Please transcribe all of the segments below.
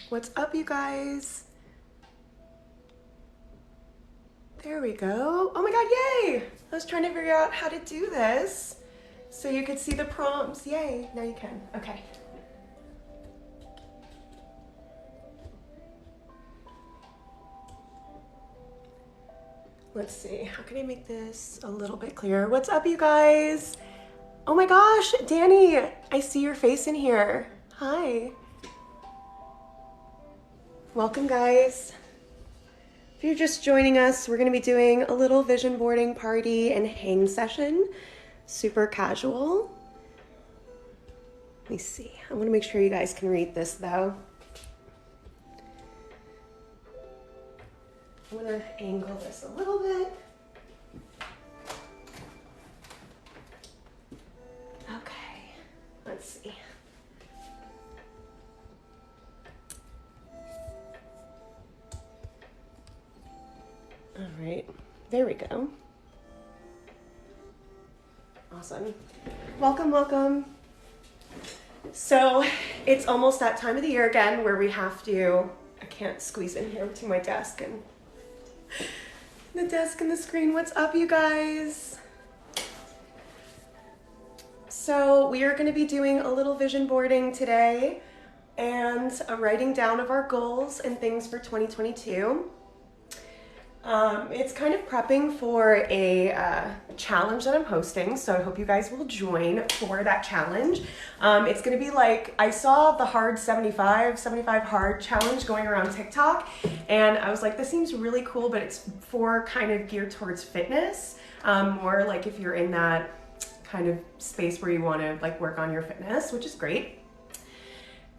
What's up, you guys? There we go. Oh my god, yay! I was trying to figure out how to do this so you could see the prompts. Yay, now you can. Okay. Let's see, how can I make this a little bit clearer? What's up, you guys? Oh my gosh, Danny, I see your face in here. Hi. Welcome, guys. If you're just joining us, we're gonna be doing a little vision boarding party and hang session. Super casual. Let me see, I wanna make sure you guys can read this though. I'm gonna angle this a little bit. Okay, let's see. All right, there we go. Awesome. Welcome, welcome. So it's almost that time of the year again where we have to, I can't squeeze in here to my desk and the desk and the screen. What's up, you guys? So we are going to be doing a little vision boarding today and a writing down of our goals and things for 2022. It's kind of prepping for a challenge that I'm hosting, so I hope you guys will join for that challenge. It's gonna be like, I saw the hard 75 hard challenge going around TikTok, and I was like, this seems really cool, but it's for kind of geared towards fitness, more like if you're in that kind of space where you wanna like work on your fitness, which is great.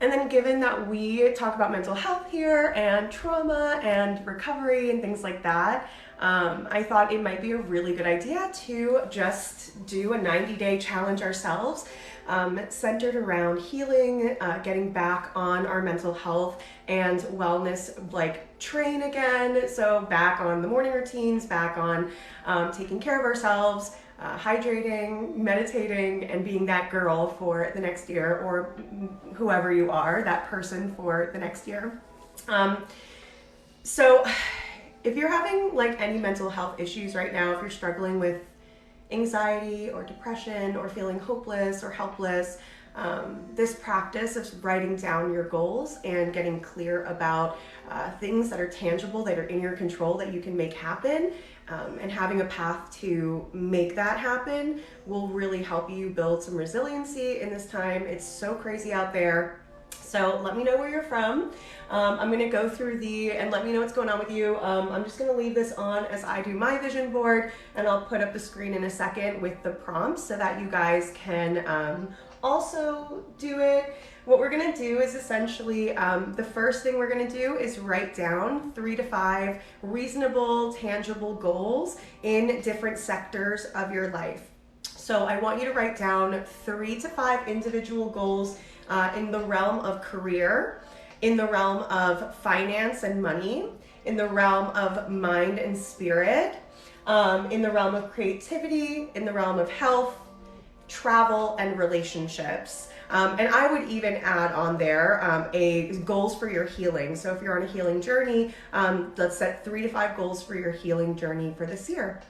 And then given that we talk about mental health here and trauma and recovery and things like that, I thought it might be a really good idea to just do a 90-day challenge ourselves, centered around healing, getting back on our mental health and wellness like train again. So back on the morning routines, back on taking care of ourselves, hydrating, meditating, and being that girl for the next year, or whoever you are, that person for the next year. So if you're having like any mental health issues right now, if you're struggling with anxiety or depression or feeling hopeless or helpless, this practice of writing down your goals and getting clear about things that are tangible, that are in your control, that you can make happen, and having a path to make that happen will really help you build some resiliency in this time. It's so crazy out there. So let me know where you're from. I'm gonna go through and let me know what's going on with you. I'm just gonna leave this on as I do my vision board, and I'll put up the screen in a second with the prompts so that you guys can also do it. What we're gonna do is essentially, the first thing we're gonna do is write down 3 to 5 reasonable, tangible goals in different sectors of your life. So I want you to write down 3 to 5 individual goals in the realm of career, in the realm of finance and money, in the realm of mind and spirit, in the realm of creativity, in the realm of health, travel, and relationships. And I would even add on there goals for your healing. So if you're on a healing journey, let's set 3 to 5 goals for your healing journey for this year.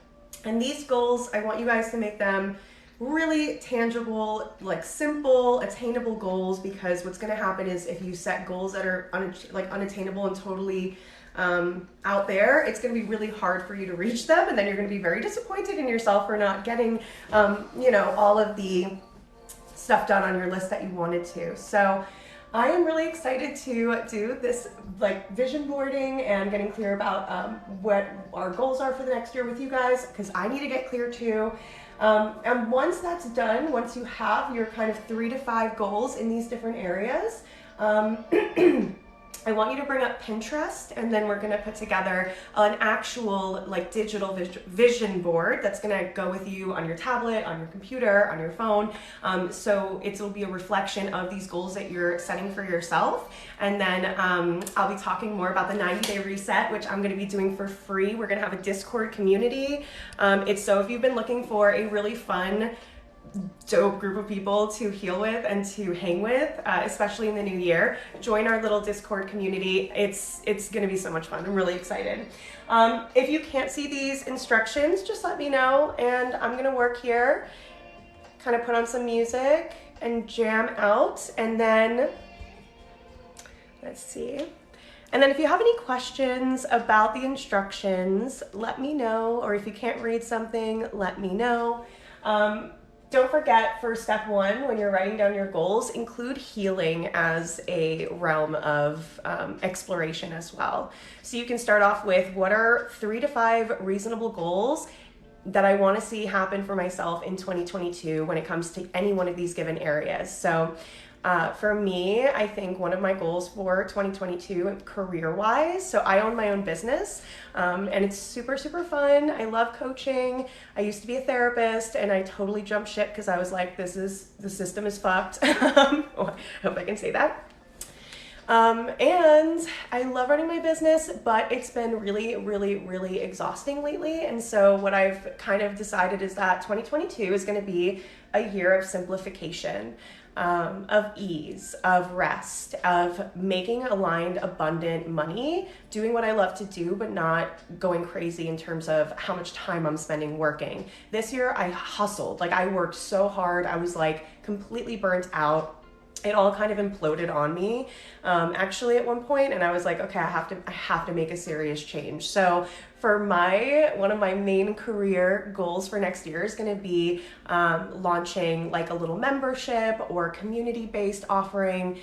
And these goals, I want you guys to make them really tangible, like simple, attainable goals, because what's going to happen is if you set goals that are unattainable and totally out there, it's going to be really hard for you to reach them, and then you're going to be very disappointed in yourself for not getting all of the stuff done on your list that you wanted to. So I am really excited to do this like vision boarding and getting clear about what our goals are for the next year with you guys, because I need to get clear too. And once that's done, once you have your kind of 3 to 5 goals in these different areas, I want you to bring up Pinterest, and then we're going to put together an actual like digital vision board that's going to go with you on your tablet, on your computer, on your phone. So it'll be a reflection of these goals that you're setting for yourself. And then I'll be talking more about the 90-day reset, which I'm going to be doing for free. We're going to have a Discord community. So if you've been looking for a really fun dope group of people to heal with and to hang with, especially in the new year. Join our little Discord community. It's gonna be so much fun. I'm really excited. If you can't see these instructions, just let me know, and I'm gonna work here, kind of put on some music and jam out, and then let's see. And then if you have any questions about the instructions, let me know, or if you can't read something, let me know. Don't forget, for step 1, when you're writing down your goals, include healing as a realm of exploration as well. So you can start off with, what are 3 to 5 reasonable goals that I want to see happen for myself in 2022 when it comes to any one of these given areas. So for me, I think one of my goals for 2022 career-wise, so I own my own business, and it's super, super fun. I love coaching. I used to be a therapist, and I totally jumped ship because I was like, the system is fucked. I hope I can say that. And I love running my business, but it's been really, really, really exhausting lately. And so what I've kind of decided is that 2022 is going to be a year of simplification, of ease, of rest, of making aligned, abundant money, doing what I love to do, but not going crazy in terms of how much time I'm spending working. This year I hustled, like I worked so hard. I was like completely burnt out. It all kind of imploded on me, actually at one point, and I was like, okay, I have to make a serious change. So for one of my main career goals for next year is going to be launching like a little membership or community-based offering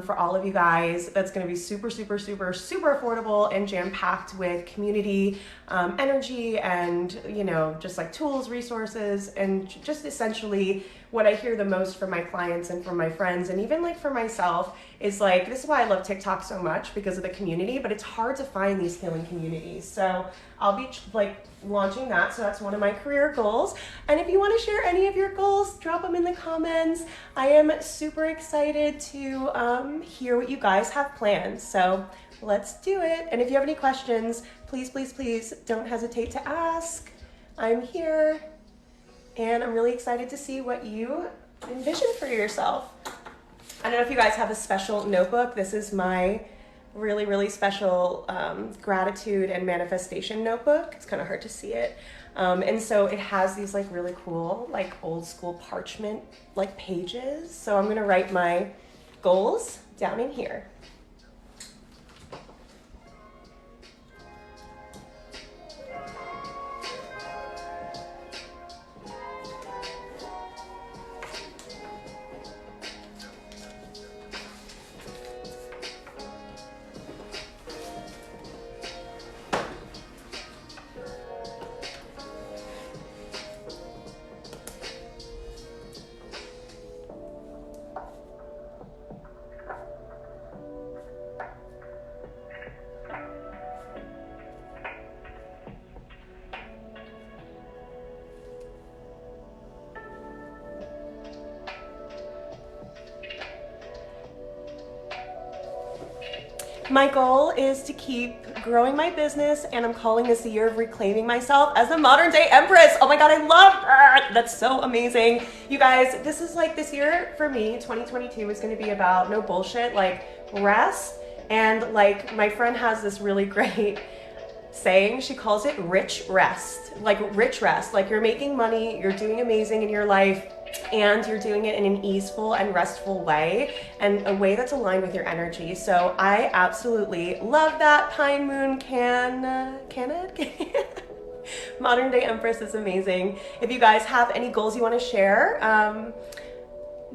for all of you guys. That's going to be super, super, super, super affordable and jam-packed with community energy and, you know, just like tools, resources, and just essentially what I hear the most from my clients and from my friends, and even like for myself, is like, this is why I love TikTok so much, because of the community, but it's hard to find these healing communities. So I'll be like launching that. So that's one of my career goals. And if you want to share any of your goals, drop them in the comments. I am super excited to hear what you guys have planned. So let's do it. And if you have any questions, please, please, please don't hesitate to ask. I'm here. And I'm really excited to see what you envision for yourself. I don't know if you guys have a special notebook. This is my really, really special gratitude and manifestation notebook. It's kind of hard to see it. And so it has these like really cool, like old school parchment like pages. So I'm gonna write my goals down in here. My goal is to keep growing my business, and I'm calling this the year of reclaiming myself as a modern day empress. Oh my God, I love that. That's so amazing. You guys, this is like, this year for me, 2022 is going to be about no bullshit, like rest. And like my friend has this really great saying, she calls it rich rest, like rich rest. Like you're making money, you're doing amazing in your life, and you're doing it in an easeful and restful way, and a way that's aligned with your energy. So I absolutely love that. Pine Moon Can Modern Day Empress is amazing. If you guys have any goals you want to share,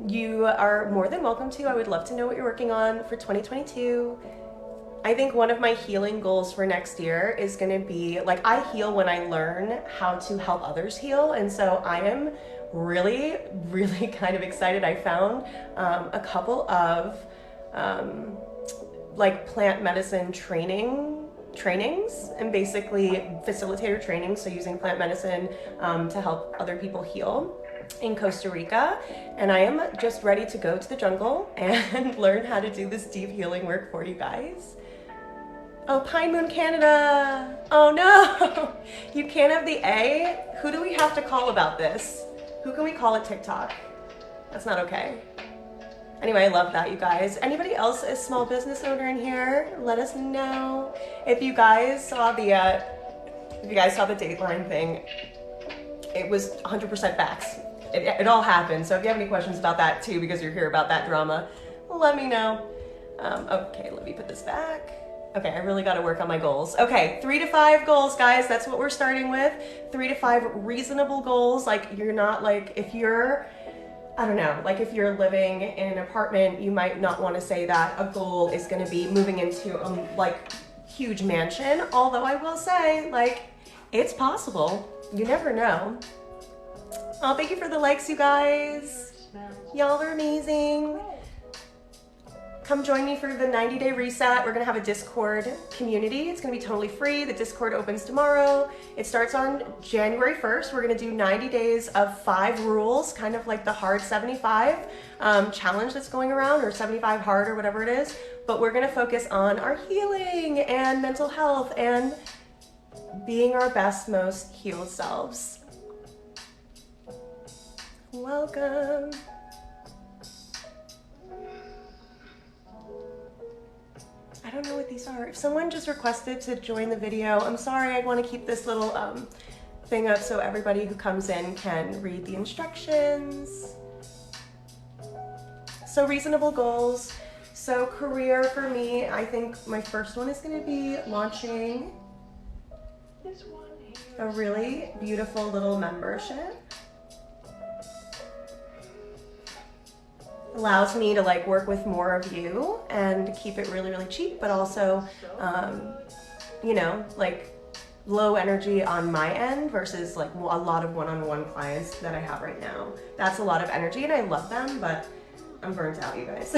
you are more than welcome to. I would love to know what you're working on for 2022. I think one of my healing goals for next year is going to be, like, I heal when I learn how to help others heal. And so I am really, really kind of excited. I found a couple of like plant medicine trainings and basically facilitator trainings. So using plant medicine to help other people heal in Costa Rica. And I am just ready to go to the jungle and learn how to do this deep healing work for you guys. Oh, Pine Moon Canada. Oh no, you can't have the A. Who do we have to call about this? Who can we call at TikTok? That's not okay. Anyway, I love that, you guys. Anybody else a small business owner in here? Let us know. If you guys saw the Dateline thing, it was 100% facts. It all happened. So if you have any questions about that too, because you're here about that drama, let me know. Okay, let me put this back. Okay, I really got to work on my goals. Okay, 3 to 5 goals, guys. That's what we're starting with. 3 to 5 reasonable goals. Like, you're not like, if you're, I don't know, like if you're living in an apartment, you might not want to say that a goal is going to be moving into a like huge mansion. Although I will say, like, it's possible. You never know. Oh, thank you for the likes, you guys. Y'all are amazing. Come join me for the 90-day reset. We're gonna have a Discord community. It's gonna be totally free. The Discord opens tomorrow. It starts on January 1st. We're gonna do 90 days of 5 rules, kind of like the hard 75 challenge that's going around, or 75 hard or whatever it is. But we're gonna focus on our healing and mental health and being our best, most healed selves. Welcome. I don't know what these are. If someone just requested to join the video, I'm sorry, I want to keep this little thing up so everybody who comes in can read the instructions. So reasonable goals. So career for me, I think my first one is going to be launching a really beautiful little membership. Allows me to like work with more of you and keep it really, really cheap, but also, you know, like low energy on my end versus like a lot of one-on-one clients that I have right now. That's a lot of energy and I love them, but I'm burnt out, you guys.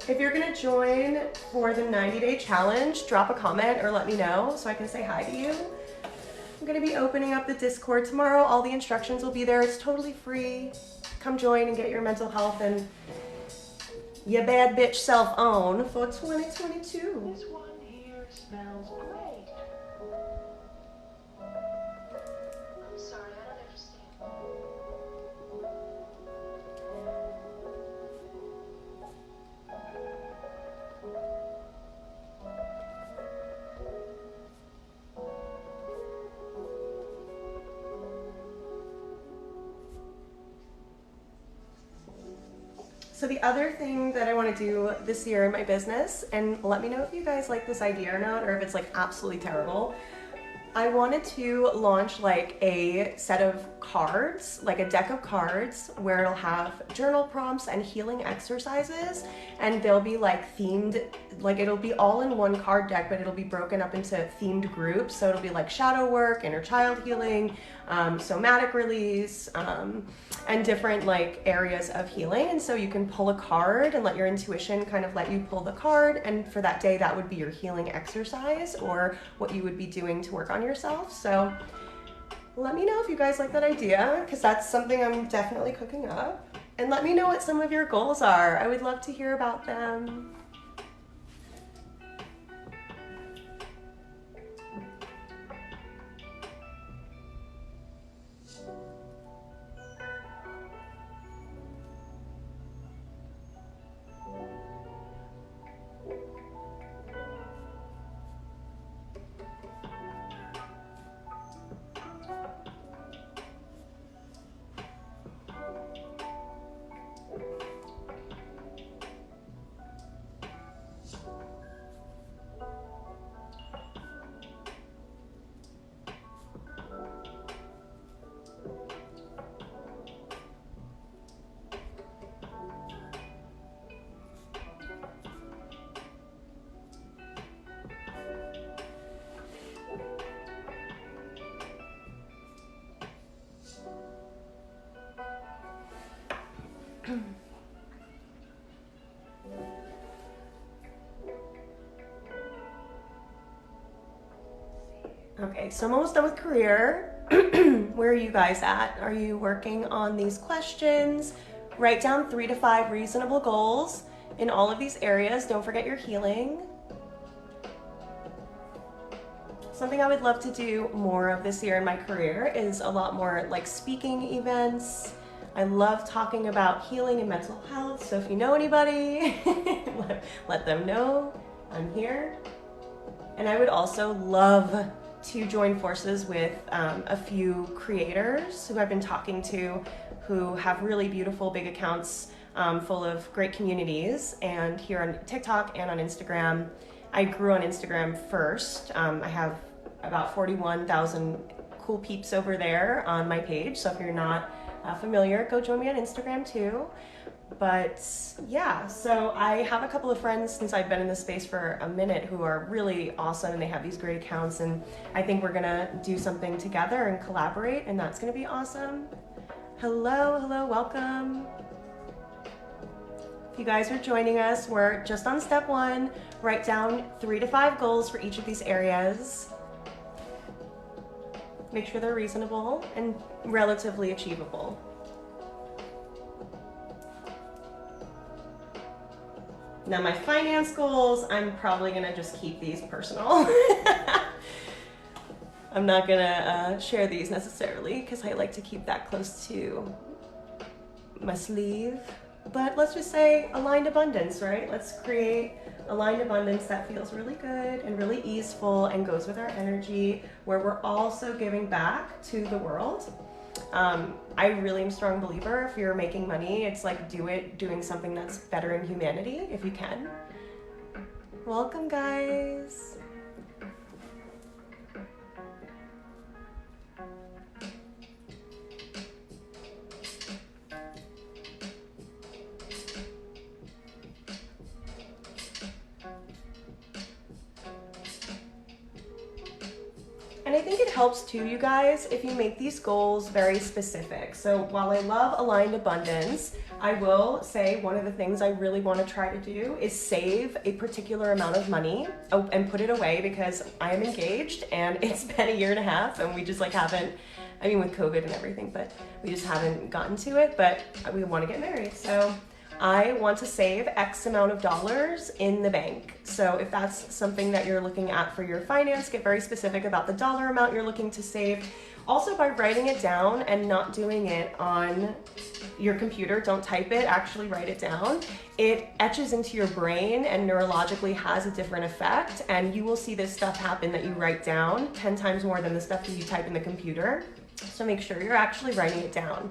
If you're gonna join for the 90-day challenge, drop a comment or let me know so I can say hi to you. I'm gonna be opening up the Discord tomorrow. All the instructions will be there. It's totally free. Come join and get your mental health and your bad bitch self on for 2022. This one here smells great. I'm sorry, I don't understand. So the other thing that I want to do this year in my business, and let me know if you guys like this idea or not, or if it's like absolutely terrible. I wanted to launch like a set of cards, like a deck of cards where it'll have journal prompts and healing exercises, and they'll be like themed, like it'll be all in one card deck, but it'll be broken up into themed groups. So it'll be like shadow work, inner child healing, somatic release, and different like areas of healing. And so you can pull a card and let your intuition kind of let you pull the card, and for that day that would be your healing exercise or what you would be doing to work on yourself. So let me know if you guys like that idea, because that's something I'm definitely cooking up. And let me know what some of your goals are. I would love to hear about them. Okay, so I'm almost done with career. Where are you guys at? Are you working on these questions? Write down 3 to 5 reasonable goals in all of these areas. Don't forget your healing. Something I would love to do more of this year in my career is a lot more like speaking events. I love talking about healing and mental health, so if you know anybody, let them know I'm here. And I would also love to join forces with a few creators who I've been talking to who have really beautiful big accounts full of great communities, and here on TikTok and on Instagram. I grew on Instagram first. I have about 41,000 cool peeps over there on my page, so if you're not familiar, go join me on Instagram too. But yeah, so I have a couple of friends since I've been in this space for a minute who are really awesome, and they have these great accounts, and I think we're gonna do something together and collaborate, and that's gonna be awesome. Hello, welcome. If you guys are joining us, we're just on step 1. Write down 3 to 5 goals for each of these areas. Make sure they're reasonable and relatively achievable. Now my finance goals, I'm probably gonna just keep these personal. I'm not gonna share these necessarily because I like to keep that close to my sleeve. But let's just say aligned abundance, right? Let's create aligned abundance that feels really good and really easeful and goes with our energy, where we're also giving back to the world. I really am a strong believer, if you're making money, it's like doing something that's better in humanity if you can. Welcome, guys. And I think it helps too, you guys, if you make these goals very specific. So while I love aligned abundance, I will say one of the things I really want to try to do is save a particular amount of money and put it away, because I am engaged and it's been 1.5 years and we just like haven't, I mean with COVID and everything, but we just haven't gotten to it, but we want to get married. So I want to save X amount of dollars in the bank. So if that's something that you're looking at for your finance, get very specific about the dollar amount you're looking to save. Also, by writing it down and not doing it on your computer, don't type it, actually write it down. It etches into your brain and neurologically has a different effect, and you will see this stuff happen that you write down 10 times more than the stuff that you type in the computer. So make sure you're actually writing it down.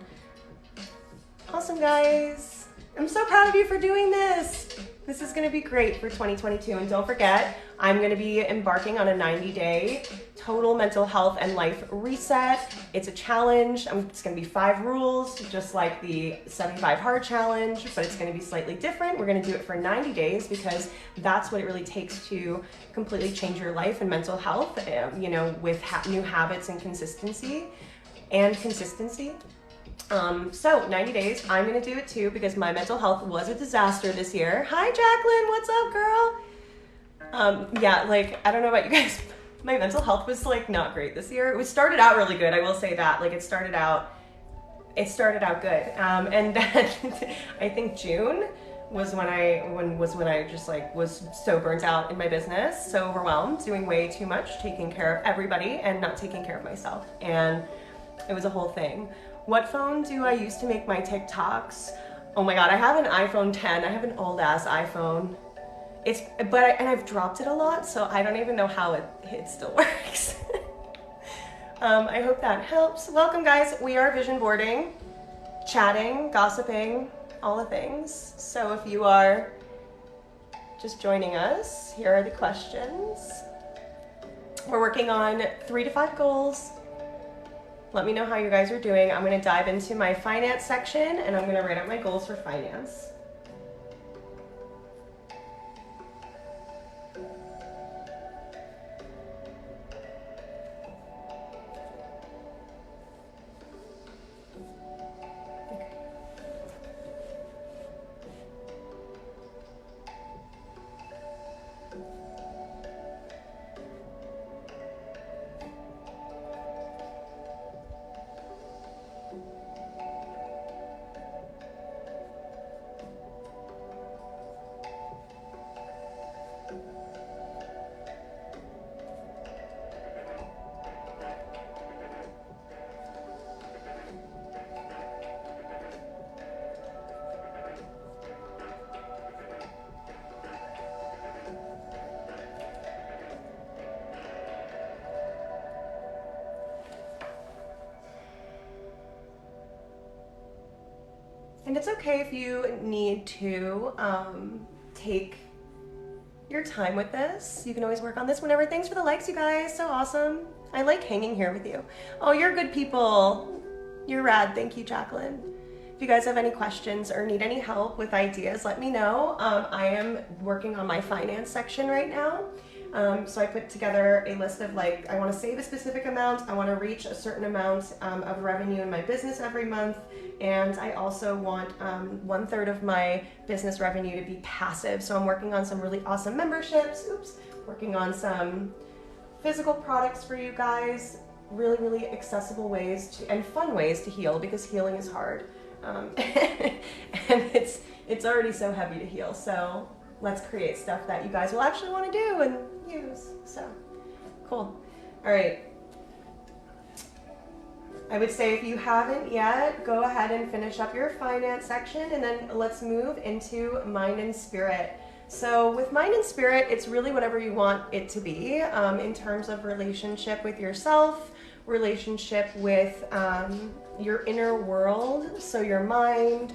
Awesome, guys. I'm so proud of you for doing this. This is gonna be great for 2022. And don't forget, I'm gonna be embarking on a 90-day total mental health and life reset. It's a challenge. It's gonna be 5 rules, just like the 75 hard challenge, but it's gonna be slightly different. We're gonna do it for 90 days because that's what it really takes to completely change your life and mental health, you know, with new habits and consistency. So 90 days, I'm gonna do it too because my mental health was a disaster this year. Hi Jacqueline, what's up, girl? Yeah, like, I don't know about you guys, my mental health was like not great this year. It started out really good, I will say that. Like it started out good. And then I think June was when I just like was so burnt out in my business, so overwhelmed, doing way too much, taking care of everybody and not taking care of myself. And it was a whole thing. What phone do I use to make my TikToks? Oh my God, I have an iPhone 10. I have an old ass iPhone. And I've dropped it a lot, so I don't even know how it still works. I hope that helps. Welcome, guys. We are vision boarding, chatting, gossiping, all the things. So if you are just joining us, here are the questions. We're working on 3 to 5 goals. Let me know how you guys are doing. I'm gonna dive into my finance section and I'm gonna write out my goals for finance. And it's okay if you need to take your time with this. You can always work on this whenever. Thanks for the likes, you guys. So awesome. I like hanging here with you. Oh, you're good people. You're rad. Thank you, Jacqueline. If you guys have any questions or need any help with ideas, let me know. I am working on my finance section right now. So I put together a list of like, I want to save a specific amount, I want to reach a certain amount of revenue in my business every month, and I also want 1/3 of my business revenue to be passive. So I'm working on some really awesome memberships, working on some physical products for you guys, really, really accessible ways to, and fun ways to heal, because healing is hard. And it's already so heavy to heal. So let's create stuff that you guys will actually want to do and use. So cool. All right. I would say if you haven't yet, go ahead and finish up your finance section, and then let's move into mind and spirit. So with mind and spirit, it's really whatever you want it to be in terms of relationship with yourself, relationship with your inner world, so your mind,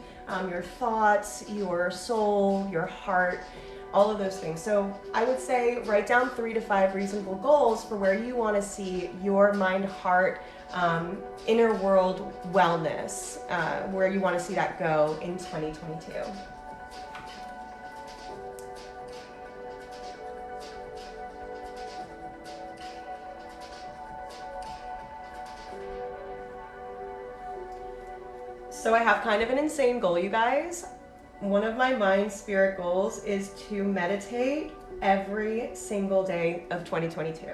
your thoughts, your soul, your heart, all of those things. So I would say write down 3 to 5 reasonable goals for where you want to see your mind, heart, inner world wellness, where you want to see that go in 2022. So I have kind of an insane goal, you guys. One of my mind spirit goals is to meditate every single day of 2022.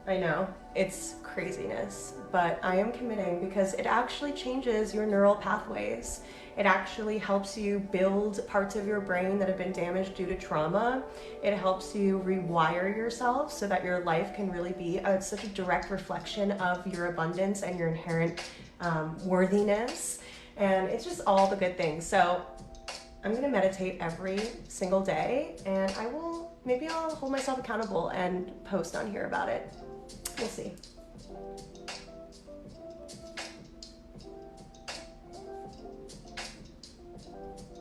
I know, it's craziness, but I am committing because it actually changes your neural pathways. It actually helps you build parts of your brain that have been damaged due to trauma. It helps you rewire yourself so that your life can really be such a direct reflection of your abundance and your inherent worthiness. And it's just all the good things. So I'm gonna meditate every single day, and maybe I'll hold myself accountable and post on here about it. We'll see.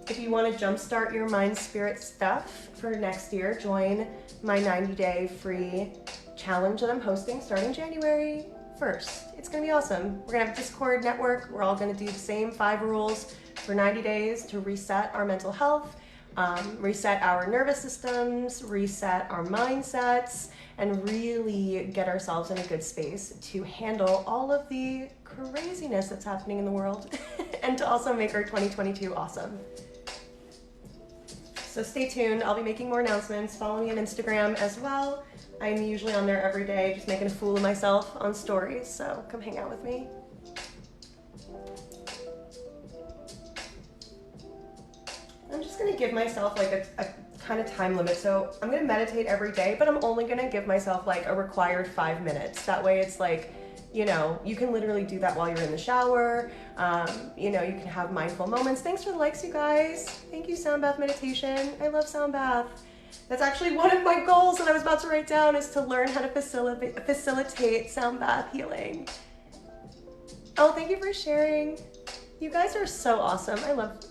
If you want to jumpstart your mind spirit stuff for next year, join my 90-day free challenge that I'm hosting starting January 1st. It's gonna be awesome. We're gonna have a Discord network. We're all gonna do the same 5 rules for 90 days to reset our mental health, reset our nervous systems, reset our mindsets, and really get ourselves in a good space to handle all of the craziness that's happening in the world and to also make our 2022 awesome. So stay tuned. I'll be making more announcements. Follow me on Instagram as well. I'm usually on there every day, just making a fool of myself on stories, so come hang out with me. I'm just gonna give myself like a kind of time limit. So I'm gonna meditate every day, but I'm only gonna give myself like a required 5 minutes. That way it's like, you know, you can literally do that while you're in the shower. You know, you can have mindful moments. Thanks for the likes, you guys. Thank you, Sound Bath Meditation. I love Sound Bath. That's actually one of my goals that I was about to write down, is to learn how to facilitate sound bath healing. Oh, thank you for sharing. You guys are so awesome. I love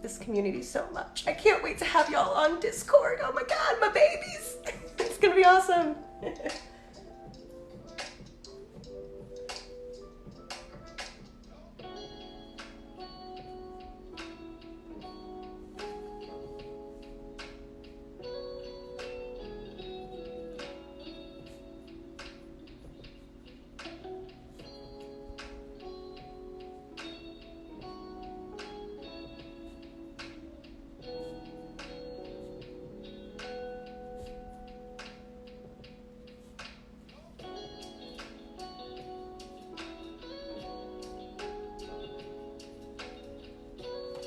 this community so much. I can't wait to have y'all on Discord. Oh my God, my babies. It's gonna be awesome.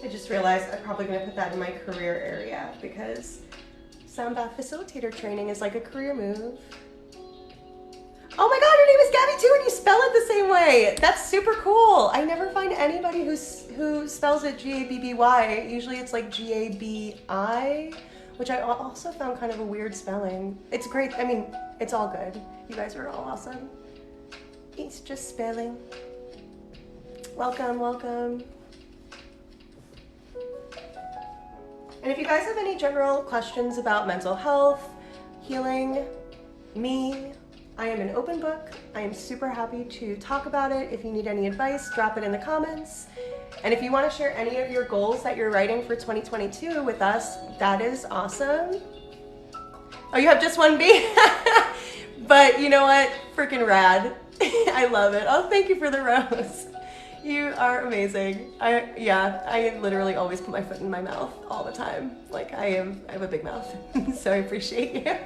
I just realized I'm probably going to put that in my career area, because sound bath facilitator training is like a career move. Oh my God, your name is Gabby too, and you spell it the same way. That's super cool. I never find anybody who spells it G-A-B-B-Y. Usually it's like G-A-B-I, which I also found kind of a weird spelling. It's great. I mean, it's all good. You guys are all awesome. It's just spelling. Welcome, welcome. And if you guys have any general questions about mental health, healing, me, I am an open book. I am super happy to talk about it. If you need any advice, drop it in the comments. And if you want to share any of your goals that you're writing for 2022 with us, that is awesome. Oh, you have just one B? But you know what? Freaking rad. I love it. Oh, thank you for the rose. You are amazing. I literally always put my foot in my mouth all the time. Like I have a big mouth, so I appreciate you.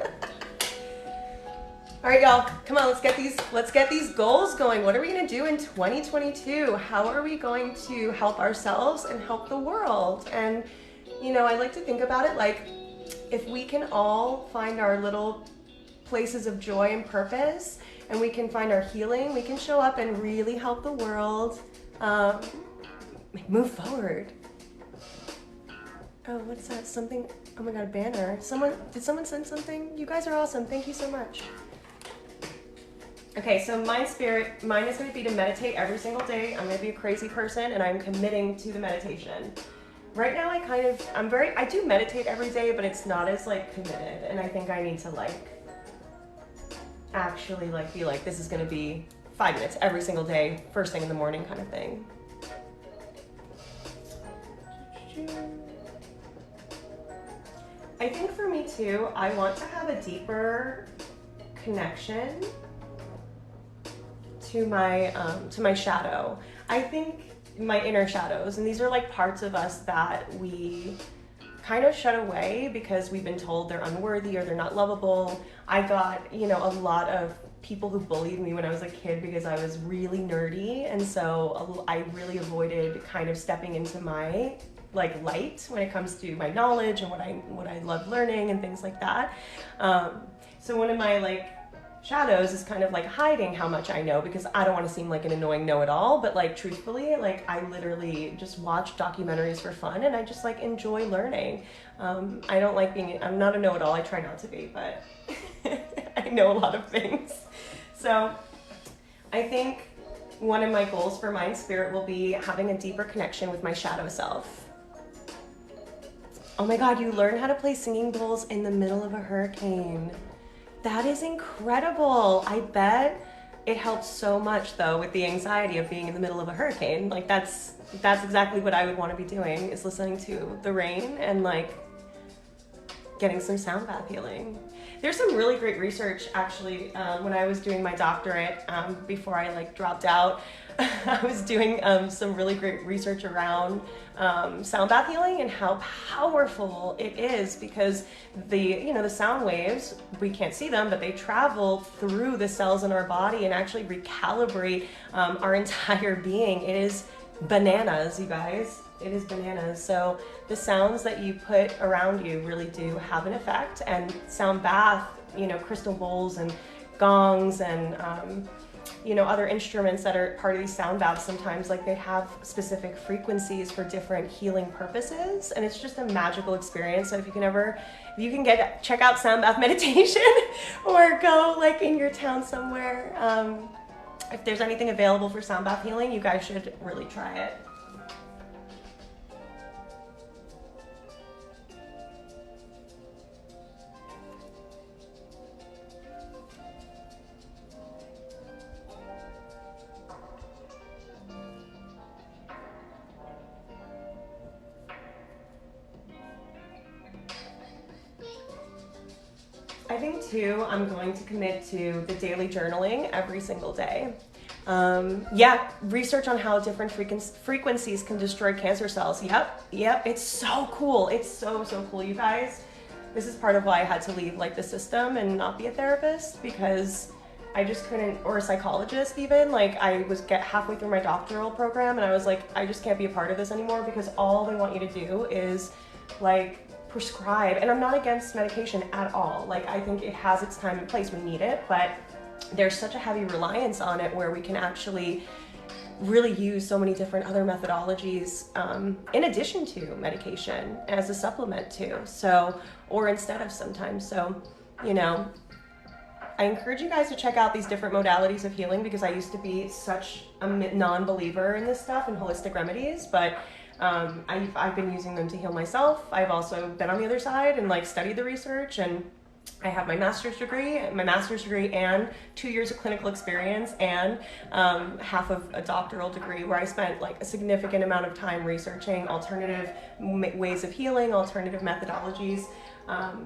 All right, y'all, come on, let's get these goals going. What are we gonna do in 2022? How are we going to help ourselves and help the world? And you know, I like to think about it like if we can all find our little places of joy and purpose, and we can find our healing, we can show up and really help the world. Move forward. Oh, what's that? Something, oh my God, a banner. Did someone send something? You guys are awesome. Thank you so much. Okay, so mine is going to be to meditate every single day. I'm going to be a crazy person and I'm committing to the meditation. Right now I do meditate every day, but it's not as like committed. And I think I need to like actually like be like, this is going to be 5 minutes every single day, first thing in the morning kind of thing. I think for me too, I want to have a deeper connection to my shadow. I think my inner shadows, and these are like parts of us that we kind of shut away because we've been told they're unworthy or they're not lovable. I got, a lot of people who bullied me when I was a kid because I was really nerdy, and so I really avoided kind of stepping into my like light when it comes to my knowledge and what I love learning and things like that. So one of my like shadows is kind of like hiding how much I know because I don't want to seem like an annoying know-it-all, but like truthfully, like I literally just watch documentaries for fun and I just like enjoy learning. I don't like I'm not a know-it-all, I try not to be, but I know a lot of things. So I think one of my goals for Mind Spirit will be having a deeper connection with my shadow self. Oh my God, you learn how to play singing bowls in the middle of a hurricane. That is incredible. I bet it helps so much though with the anxiety of being in the middle of a hurricane. Like that's exactly what I would want to be doing, is listening to the rain and like getting some sound bath healing. There's some really great research actually. When I was doing my doctorate, before I like dropped out, I was doing some really great research around sound bath healing and how powerful it is, because the sound waves, we can't see them, but they travel through the cells in our body and actually recalibrate our entire being. It is bananas, you guys. It is bananas. So the sounds that you put around you really do have an effect. And sound bath, crystal bowls and gongs and other instruments that are part of these sound baths, sometimes like they have specific frequencies for different healing purposes, and it's just a magical experience. So if you can check out sound bath meditation or go like in your town somewhere, if there's anything available for sound bath healing, you guys should really try it. I think too, I'm going to commit to the daily journaling every single day. Research on how different frequencies can destroy cancer cells. Yep, it's so cool. It's so cool, you guys. This is part of why I had to leave like the system and not be a therapist, because I just couldn't, or a psychologist even. Like I was halfway through my doctoral program and I was like, I just can't be a part of this anymore, because all they want you to do is like prescribe. And I'm not against medication at all. Like I think it has its time and place, we need it, but there's such a heavy reliance on it where we can actually really use so many different other methodologies in addition to medication as a supplement too. So, or instead of sometimes. So, I encourage you guys to check out these different modalities of healing, because I used to be such a non-believer in this stuff and holistic remedies, but I've been using them to heal myself. I've also been on the other side and like studied the research, and I have my master's degree and 2 years of clinical experience and half of a doctoral degree where I spent like a significant amount of time researching alternative ways of healing, alternative methodologies,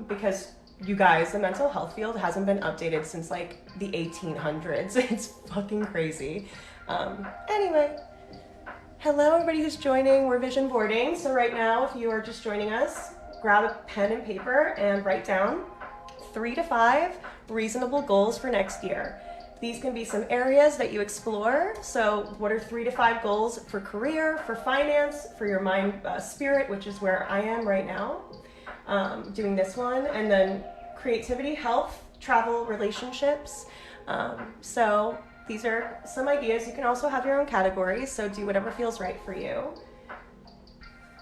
because you guys, the mental health field hasn't been updated since like the 1800s. It's fucking crazy. Anyway, hello everybody who's joining. We're vision boarding. So right now, if you are just joining us, grab a pen and paper and write down 3 to 5 reasonable goals for next year. These can be some areas that you explore. So what are 3 to 5 goals for career, for finance, for your mind, spirit, which is where I am right now, doing this one, and then creativity, health, travel, relationships. So these are some ideas. You can also have your own categories, so do whatever feels right for you.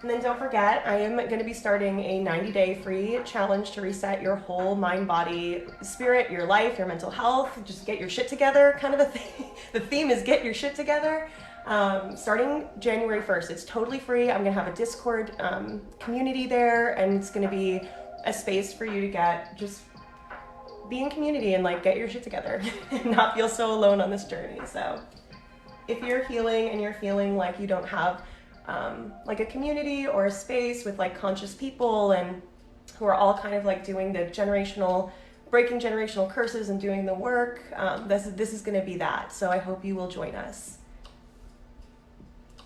And then don't forget, I am going to be starting a 90-day free challenge to reset your whole mind, body, spirit, your life, your mental health. Just get your shit together, kind of a thing. The theme is get your shit together. Starting January 1st. It's totally free. I'm going to have a Discord community there, and it's going to be a space for you to just be in community and like get your shit together and not feel so alone on this journey. So if you're healing and you're feeling like you don't have like a community or a space with like conscious people and who are all kind of like doing the breaking generational curses and doing the work, this is going to be that. So I hope you will join us.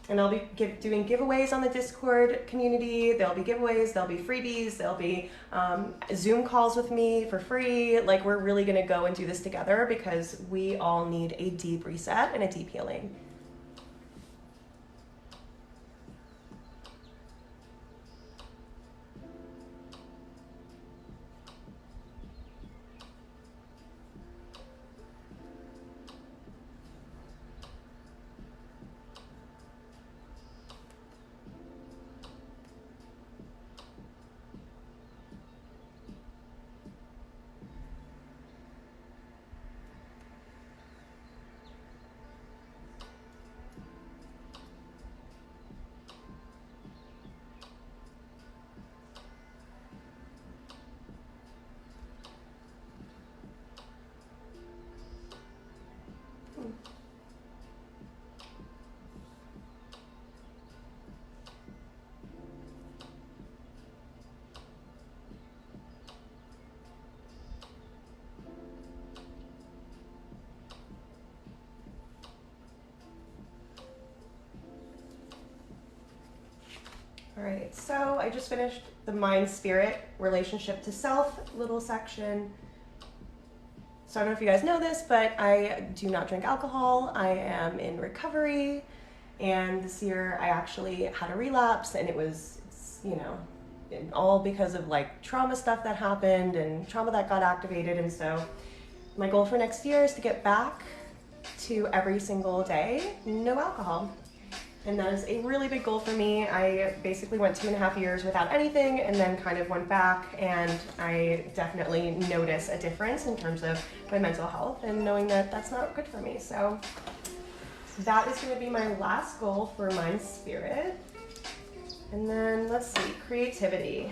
And I'll be doing giveaways on the Discord community. There'll be giveaways, there'll be freebies, there'll be Zoom calls with me for free. Like, we're really gonna go and do this together because we all need a deep reset and a deep healing. All right, so I just finished the mind, spirit, relationship to self little section. So I don't know if you guys know this, but I do not drink alcohol. I am in recovery, and this year I actually had a relapse, and it was, all because of like trauma stuff that happened and trauma that got activated. And so my goal for next year is to get back to every single day, no alcohol. And that is a really big goal for me. I basically went 2.5 years without anything and then kind of went back, and I definitely notice a difference in terms of my mental health and knowing that that's not good for me. So that is going to be my last goal for mind, spirit. And then let's see, creativity.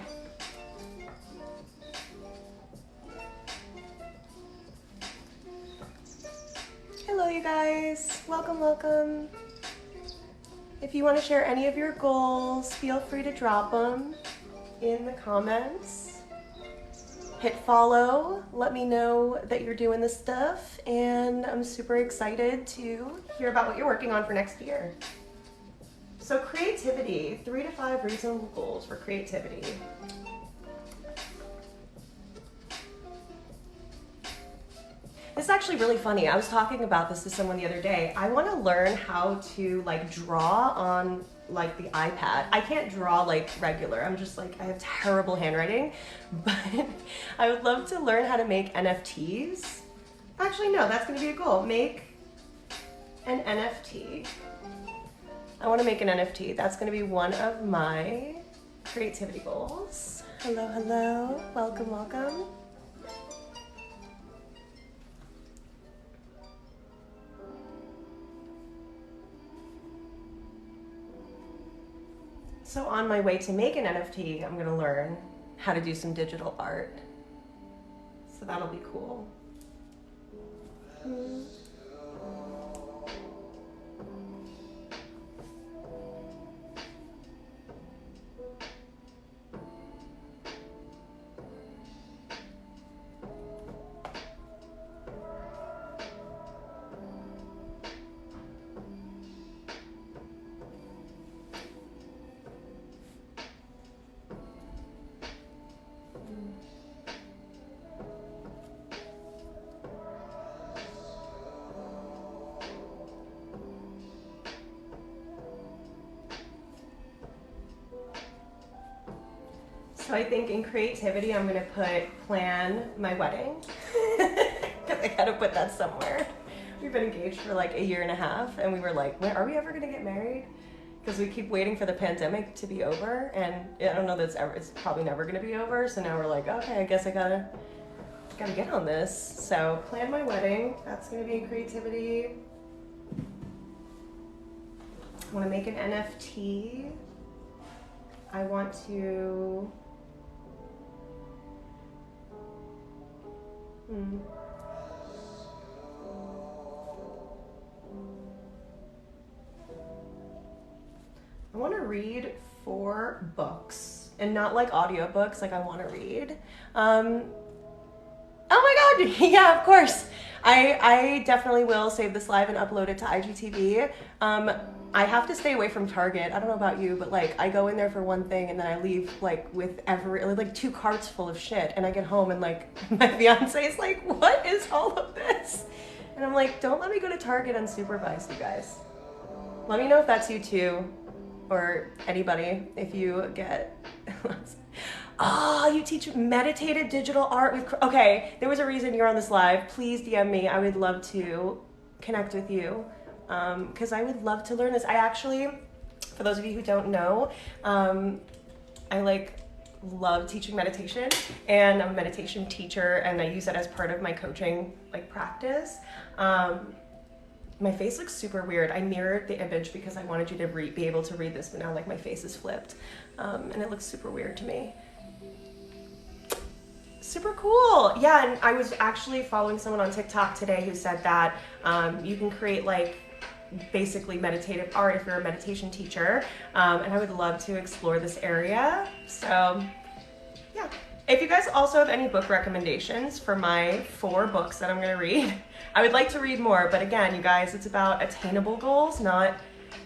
Hello you guys, welcome. If you want to share any of your goals, feel free to drop them in the comments. Hit follow, let me know that you're doing this stuff, and I'm super excited to hear about what you're working on for next year. So creativity, 3 to 5 reasonable goals for creativity. This is actually really funny. I was talking about this to someone the other day. I want to learn how to like draw on like the iPad. I can't draw like regular. I'm just like, I have terrible handwriting, but I would love to learn how to make NFTs. Actually, no, that's going to be a goal. Make an NFT. I want to make an NFT. That's going to be one of my creativity goals. Hello. Welcome. So on my way to make an NFT, I'm gonna learn how to do some digital art. So that'll be cool. So I think in creativity, I'm gonna plan my wedding. Because I gotta put that somewhere. We've been engaged for like a year and a half, and we were like, when are we ever gonna get married? Because we keep waiting for the pandemic to be over, and I don't know that it's probably never gonna be over, so now we're like, okay, I guess I gotta get on this. So plan my wedding, that's gonna be in creativity. I wanna make an NFT. I want to, I want to read 4 books, and not like audiobooks, like I want to read. Oh my god, yeah, of course. I definitely will save this live and upload it to IGTV. I have to stay away from Target. I don't know about you, but like I go in there for one thing and then I leave like with like 2 carts full of shit, and I get home and like my fiance is like, what is all of this? And I'm like, don't let me go to Target unsupervised, you guys. Let me know if that's you too, or anybody, if you get oh, you teach meditative digital art with, okay, there was a reason you're on this live. Please DM me. I would love to connect with you, because I would love to learn this. I actually, for those of you who don't know, I like love teaching meditation, and I'm a meditation teacher, and I use it as part of my coaching like practice. My face looks super weird. I mirrored the image because I wanted you to be able to read this, but now like my face is flipped, and it looks super weird to me. Super cool. Yeah, and I was actually following someone on TikTok today who said that you can create like basically meditative art if you're a meditation teacher, and I would love to explore this area. So yeah, if you guys also have any book recommendations for my 4 books that I'm gonna read, I would like to read more, but again, you guys, it's about attainable goals, not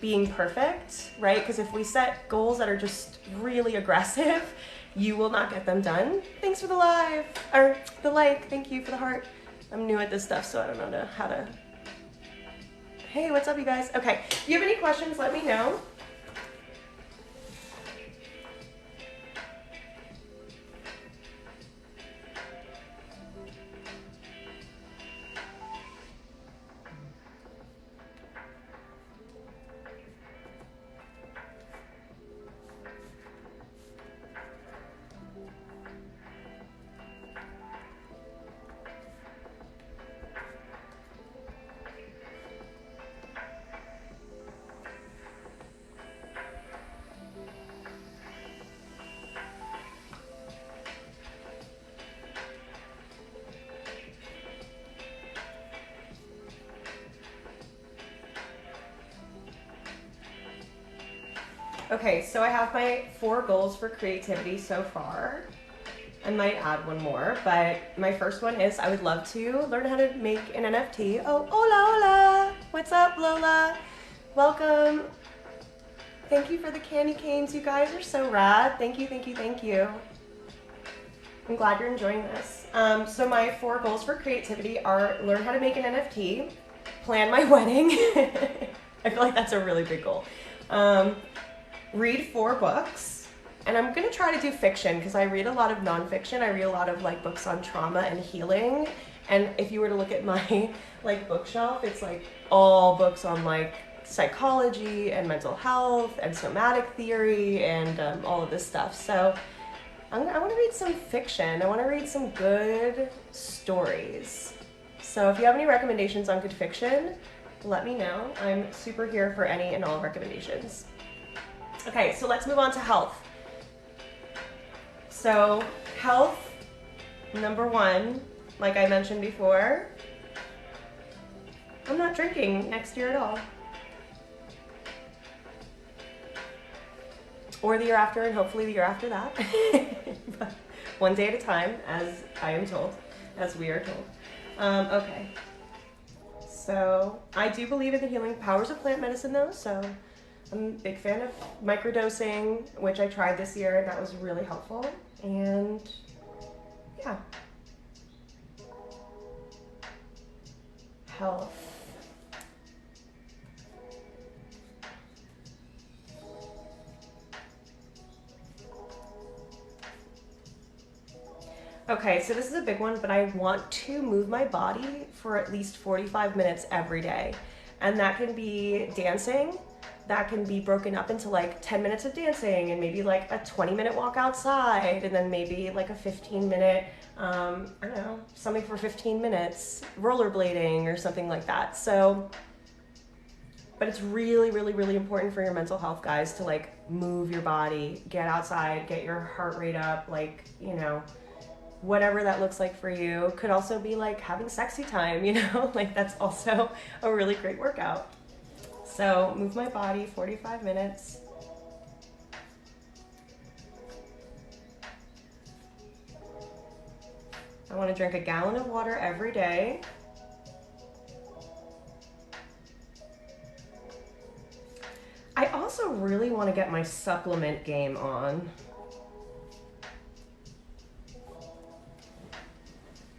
being perfect, right? Because if we set goals that are just really aggressive, you will not get them done. Thanks for the live, or the like, thank you for the heart. I'm new at this stuff, so I don't know how to. Hey, what's up, you guys? Okay, if you have any questions, let me know. Okay, so I have my 4 goals for creativity so far. I might add one more, but my first one is I would love to learn how to make an NFT. Oh, hola, hola. What's up, Lola? Welcome. Thank you for the candy canes. You guys are so rad. Thank you, thank you, thank you. I'm glad you're enjoying this. So my 4 goals for creativity are learn how to make an NFT, plan my wedding. I feel like that's a really big goal. Read 4 books, and I'm gonna try to do fiction because I read a lot of nonfiction. I read a lot of like books on trauma and healing, and if you were to look at my like bookshelf, it's like all books on like psychology and mental health and somatic theory and all of this stuff. So I want to read some fiction. I want to read some good stories. So if you have any recommendations on good fiction, let me know. I'm super here for any and all recommendations. Okay, so let's move on to health. So health, number one, like I mentioned before, I'm not drinking next year at all. Or the year after, and hopefully the year after that. But one day at a time, as I am told, as we are told. Okay. So I do believe in the healing powers of plant medicine though, so I'm a big fan of microdosing, which I tried this year, and that was really helpful. And yeah. Health. Okay, so this is a big one, but I want to move my body for at least 45 minutes every day. And that can be dancing. That can be broken up into like 10 minutes of dancing and maybe like a 20-minute walk outside and then maybe like a 15-minute, I don't know, something for 15 minutes, rollerblading or something like that. So, but it's really, really, really important for your mental health, guys, to like move your body, get outside, get your heart rate up, like, you know, whatever that looks like for you. Could also be like having sexy time, you know, like that's also a really great workout. So move my body 45 minutes. I want to drink a gallon of water every day. I also really want to get my supplement game on.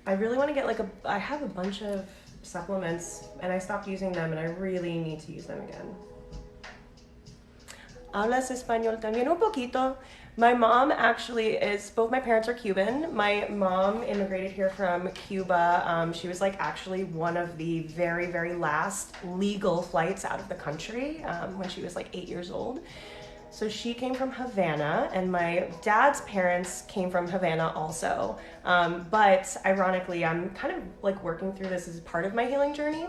I really want to get like I have a bunch of supplements and I stopped using them and I really need to use them again. ¿Hablas español también un poquito? My mom actually both my parents are Cuban. My mom immigrated here from Cuba. She was like actually one of the very, very last legal flights out of the country when she was like 8 years old. So she came from Havana, and my dad's parents came from Havana also. But ironically, I'm kind of like working through this as part of my healing journey.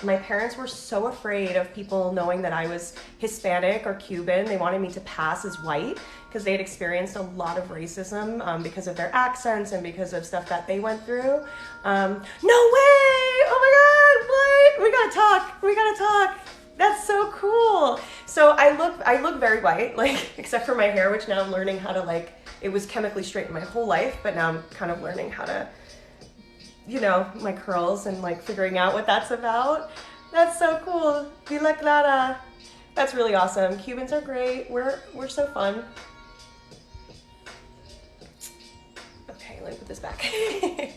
My parents were so afraid of people knowing that I was Hispanic or Cuban. They wanted me to pass as white because they had experienced a lot of racism because of their accents and because of stuff that they went through. No way! Oh my God, what? We gotta talk. That's so cool. So I look very white, like except for my hair, which now I'm learning how to like, it was chemically straightened my whole life, but now I'm kind of learning how to, you know, my curls and like figuring out what that's about. That's so cool. Vila Clara. That's really awesome. Cubans are great. We're so fun. Okay, let me put this back. But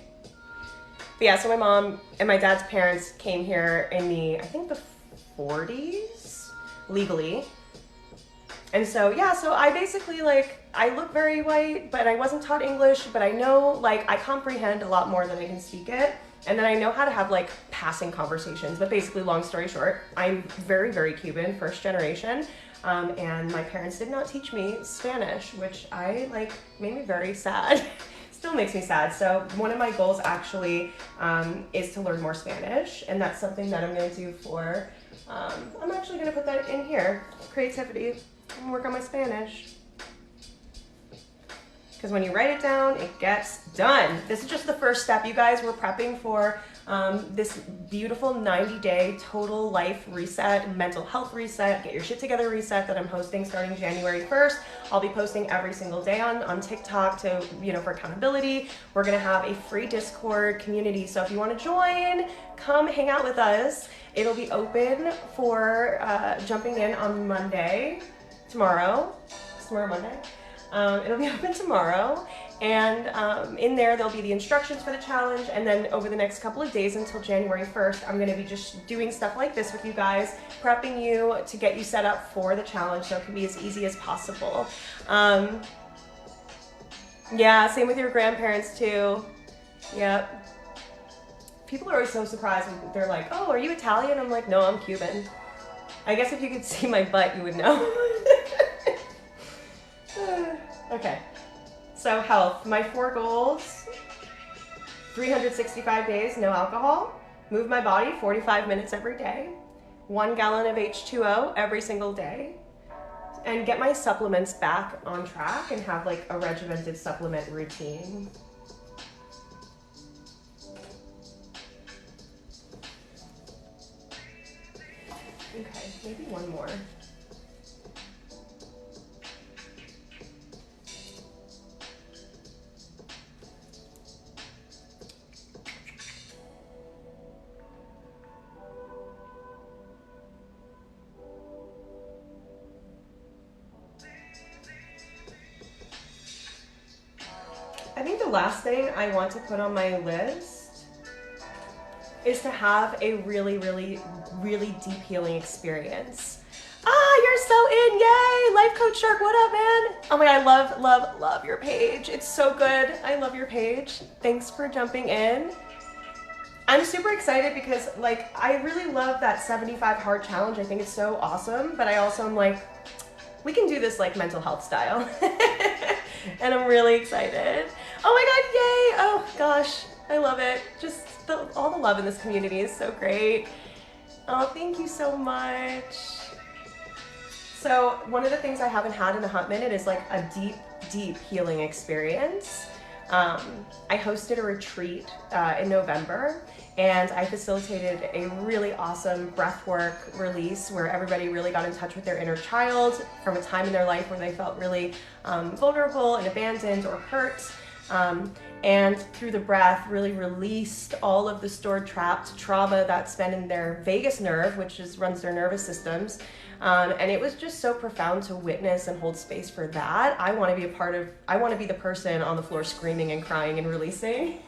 yeah, so my mom and my dad's parents came here in the, I think the 40s legally. And so yeah, so I basically like, I look very white, but I wasn't taught English, but I know like I comprehend a lot more than I can speak it. And then I know how to have like passing conversations. But basically, long story short, I'm very, very Cuban, first generation. And my parents did not teach me Spanish, which I like made me very sad. Still makes me sad. So one of my goals actually is to learn more Spanish. And that's something that I'm gonna do for, I'm actually gonna put that in here, creativity, and work on my Spanish. Because when you write it down, it gets done. This is just the first step, you guys. We're prepping for this beautiful 90-day total life reset, mental health reset, get your shit together reset that I'm hosting starting January 1st. I'll be posting every single day on TikTok to, you know, for accountability. We're gonna have a free Discord community. So if you wanna join, come hang out with us. It'll be open for jumping in on Monday, tomorrow. Is tomorrow Monday? It'll be open tomorrow, and in there there'll be the instructions for the challenge, and then over the next couple of days until January 1st, I'm going to be just doing stuff like this with you guys, prepping you to get you set up for the challenge so it can be as easy as possible. Yeah, same with your grandparents too. Yep. People are always so surprised when they're like, oh, are you Italian? I'm like, no, I'm Cuban. I guess if you could see my butt, you would know. Okay, so health. My 4 goals: 365 days, no alcohol, move my body 45 minutes every day, 1 gallon of H2O every single day, and get my supplements back on track and have like a regimented supplement routine. Okay, maybe one more. I think the last thing I want to put on my list is to have a really, really, really deep healing experience. Ah, you're so in, yay! Life Coach Shark, what up, man? Oh my God, I love your page. It's so good. I love your page. Thanks for jumping in. I'm super excited because like, I really love that 75 hard challenge. I think it's so awesome, but I also am like, we can do this like mental health style. And I'm really excited. Oh my God, yay! Oh gosh, I love it. Just all the love in this community is so great. Oh, thank you so much. So one of the things I haven't had in a hot minute is like a deep, deep healing experience. I hosted a retreat in November, and I facilitated a really awesome breathwork release where everybody really got in touch with their inner child from a time in their life where they felt really vulnerable and abandoned or hurt. And through the breath really released all of the stored trapped trauma that's been in their vagus nerve, which runs their nervous systems. And it was just so profound to witness and hold space for that. I want to be the person on the floor screaming and crying and releasing.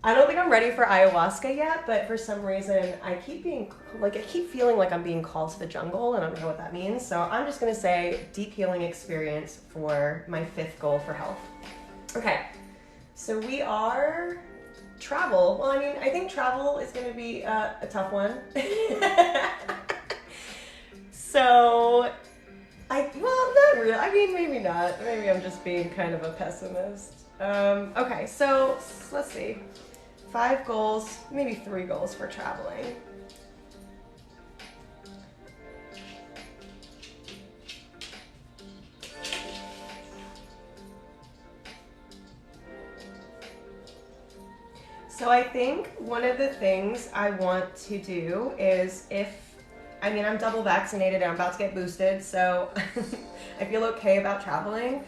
I don't think I'm ready for ayahuasca yet, but for some reason I keep feeling like I'm being called to the jungle, and I don't know what that means. So I'm just gonna say deep healing experience for my 5th goal for health. Okay, so we are travel. Well, I mean, I think travel is gonna be a tough one. So, not really. I mean, maybe not. Maybe I'm just being kind of a pessimist. Okay, so let's see. 5 goals, maybe 3 goals for traveling. So I think one of the things I want to do is I'm double vaccinated and I'm about to get boosted, so I feel okay about traveling,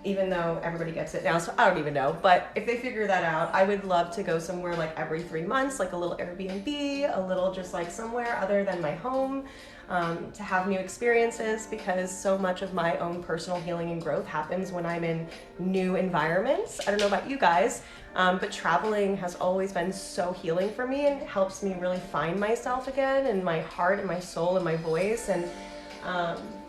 even though everybody gets it now, so I don't even know. But if they figure that out, I would love to go somewhere like every 3 months, like a little Airbnb, a little just like somewhere other than my home, to have new experiences, because so much of my own personal healing and growth happens when I'm in new environments. I don't know about you guys, but traveling has always been so healing for me and helps me really find myself again and my heart and my soul and my voice. And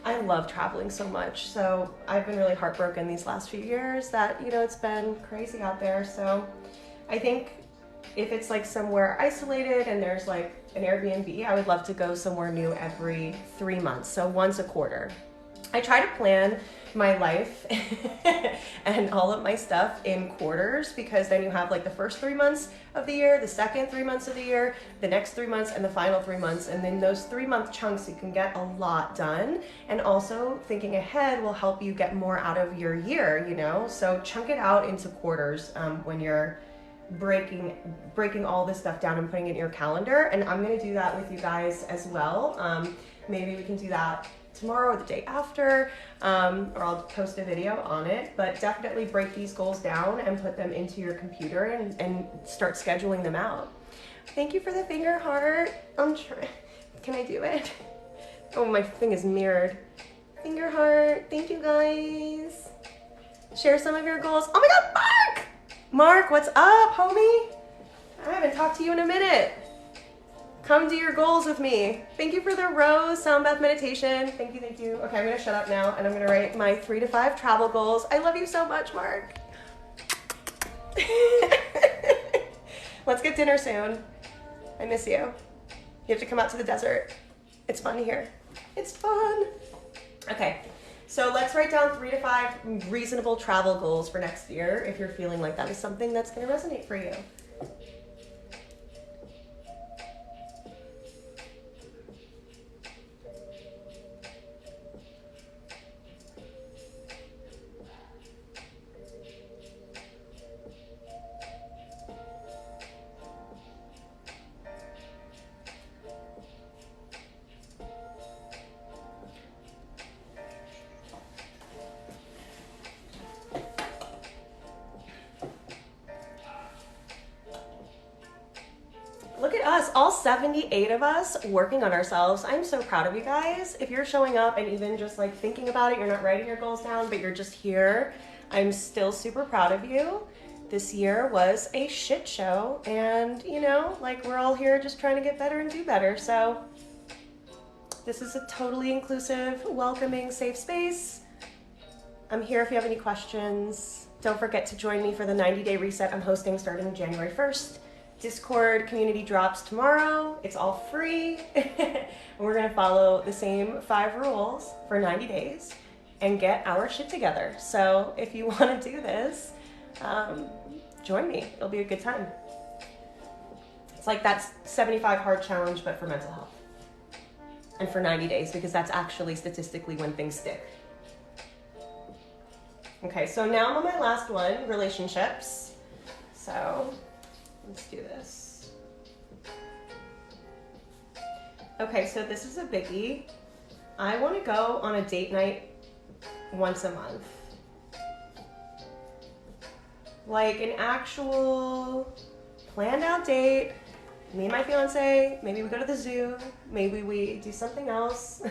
I love traveling so much. So I've been really heartbroken these last few years that, it's been crazy out there. So I think if it's like somewhere isolated and there's like an Airbnb, I would love to go somewhere new every 3 months. So once a quarter. I try to plan my life and all of my stuff in quarters, because then you have like the first 3 months of the year, the second 3 months of the year, the next 3 months, and the final 3 months. And then those 3-month chunks, you can get a lot done. And also thinking ahead will help you get more out of your year, So chunk it out into quarters when you're breaking all this stuff down and putting it in your calendar. And I'm going to do that with you guys as well. Maybe we can do that tomorrow or the day after, or I'll post a video on it. But definitely break these goals down and put them into your computer and start scheduling them out. Thank you for the finger heart. I'm trying. Can I do it? Oh, my thing is mirrored. Finger heart. Thank you guys. Share some of your goals. Oh my God, Mark! Mark, what's up, homie? I haven't talked to you in a minute. Come do your goals with me. Thank you for the rose sound bath meditation. Thank you, thank you. Okay, I'm gonna shut up now and I'm gonna write my 3 to 5 travel goals. I love you so much, Mark. Let's get dinner soon. I miss you. You have to come out to the desert. It's fun here. It's fun. Okay, so let's write down 3 to 5 reasonable travel goals for next year if you're feeling like that is something that's gonna resonate for you. us, all 78 of us working on ourselves. I'm so proud of you guys. If you're showing up and even just like thinking about it, you're not writing your goals down, but you're just here, I'm still super proud of you. This year was a shit show, and you know, like we're all here just trying to get better and do better. So this is a totally inclusive, welcoming, safe space. I'm here if you have any questions. Don't forget to join me for the 90-day reset I'm hosting starting January 1st. Discord community drops tomorrow. It's all free. And we're gonna follow the same 5 rules for 90 days and get our shit together. So if you wanna do this, join me. It'll be a good time. It's like that 75 hard challenge, but for mental health. And for 90 days, because that's actually statistically when things stick. Okay, so now I'm on my last one, relationships. So let's do this. Okay, so this is a biggie. I want to go on a date night once a month. Like an actual planned out date. Me and my fiance, maybe we go to the zoo, maybe we do something else.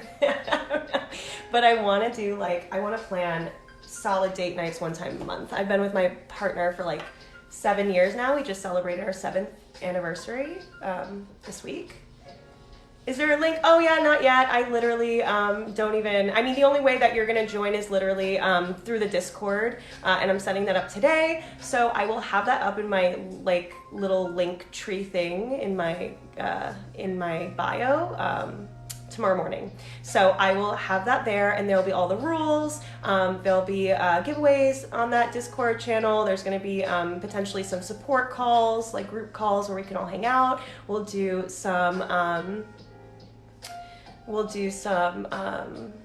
But I want to plan solid date nights one time a month. I've been with my partner for like 7 years now. We just celebrated our 7th anniversary this week. Is there a link? Oh yeah, not yet. I literally the only way that you're gonna join is literally through the Discord, and I'm setting that up today. So I will have that up in my like little link tree thing in my bio tomorrow morning. So I will have that there, and there'll be all the rules. There'll be giveaways on that Discord channel. There's going to be potentially some support calls, like group calls where we can all hang out. We'll do some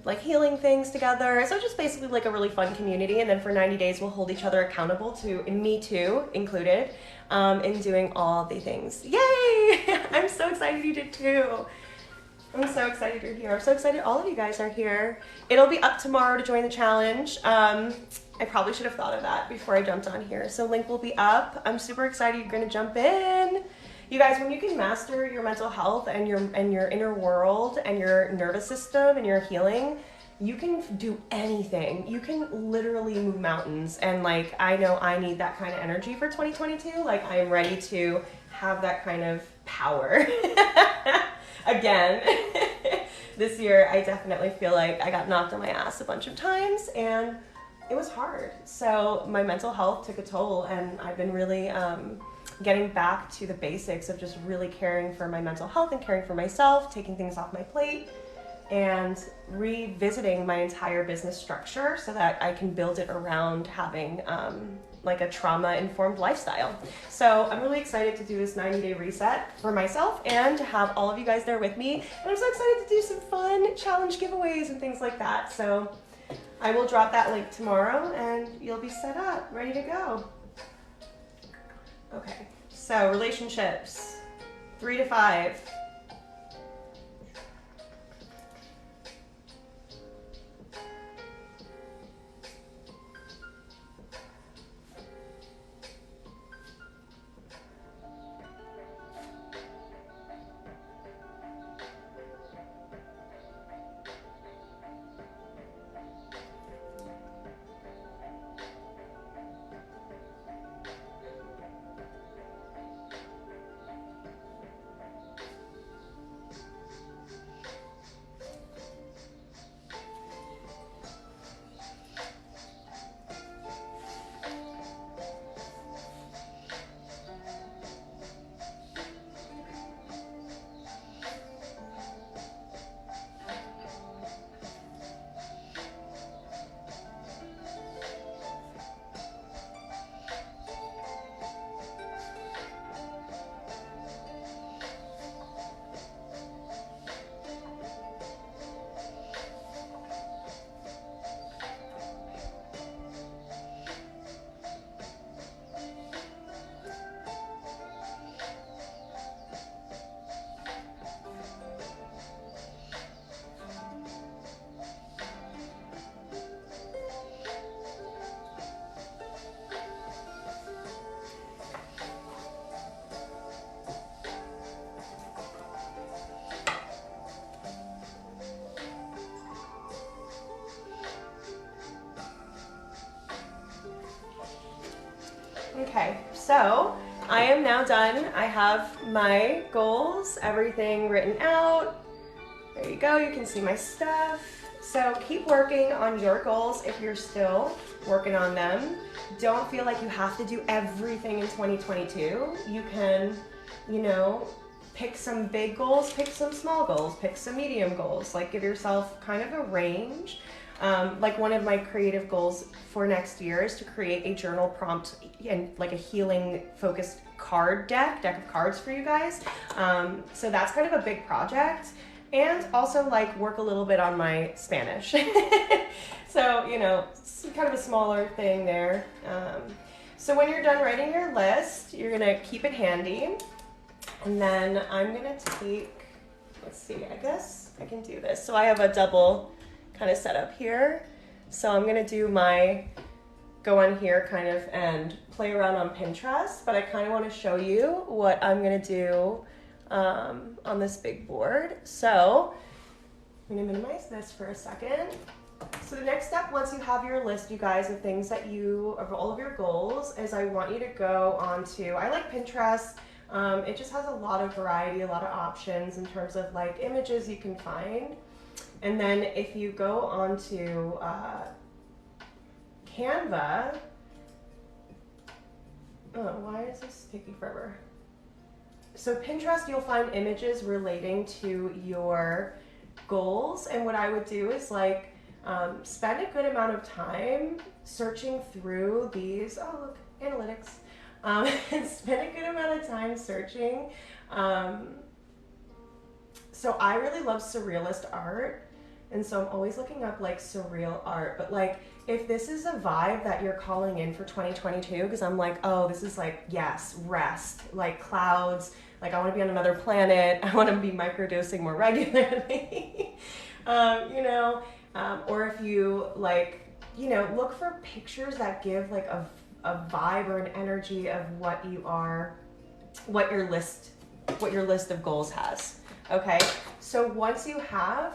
like healing things together. So just basically like a really fun community. And then for 90 days, we'll hold each other accountable to, and me too included, in doing all the things. Yay! I'm so excited you did too. I'm so excited you're here. I'm so excited all of you guys are here. It'll be up tomorrow to join the challenge. I probably should have thought of that before I jumped on here. So link will be up. I'm super excited you're gonna jump in. You guys, when you can master your mental health and your inner world and your nervous system and your healing, you can do anything. You can literally move mountains. And like, I know I need that kind of energy for 2022. Like, I am ready to have that kind of power. Again. This year, I definitely feel like I got knocked on my ass a bunch of times, and it was hard. So my mental health took a toll, and I've been really getting back to the basics of just really caring for my mental health and caring for myself, taking things off my plate, and revisiting my entire business structure so that I can build it around having like a trauma-informed lifestyle. So I'm really excited to do this 90-day reset for myself and to have all of you guys there with me. And I'm so excited to do some fun challenge giveaways and things like that. So I will drop that link tomorrow and you'll be set up, ready to go. Okay, so relationships, 3 to 5. Okay, so I am now done. I have my goals, everything written out. There you go, you can see my stuff. So keep working on your goals if you're still working on them. Don't feel like you have to do everything in 2022. You can, you know, pick some big goals, pick some small goals, pick some medium goals. Like give yourself kind of a range. Like one of my creative goals for next year is to create a journal prompt and like a healing focused deck of cards for you guys. So that's kind of a big project. And also like work a little bit on my Spanish. So, you know, it's kind of a smaller thing there. So when you're done writing your list, you're gonna keep it handy. And then I'm gonna take, let's see, I guess I can do this. So I have a double kind of setup here. So I'm gonna do go on here kind of and play around on Pinterest, but I kind of wanna show you what I'm gonna do on this big board. So I'm gonna minimize this for a second. So the next step, once you have your list, you guys, of things that of all of your goals, is I want you to go onto, I like Pinterest. It just has a lot of variety, a lot of options in terms of like images you can find. And then if you go onto Canva, oh, why is this taking forever? So Pinterest, you'll find images relating to your goals. And what I would do is like spend a good amount of time searching through these, oh look, analytics. And spend a good amount of time searching. So I really love surrealist art. And so I'm always looking up like surreal art, but like if this is a vibe that you're calling in for 2022, because I'm like, oh, this is like, yes, rest, like clouds, like I want to be on another planet, I want to be microdosing more regularly, you know, or if you like, you know, look for pictures that give like a vibe or an energy of what your list of goals has. Okay, so once you have,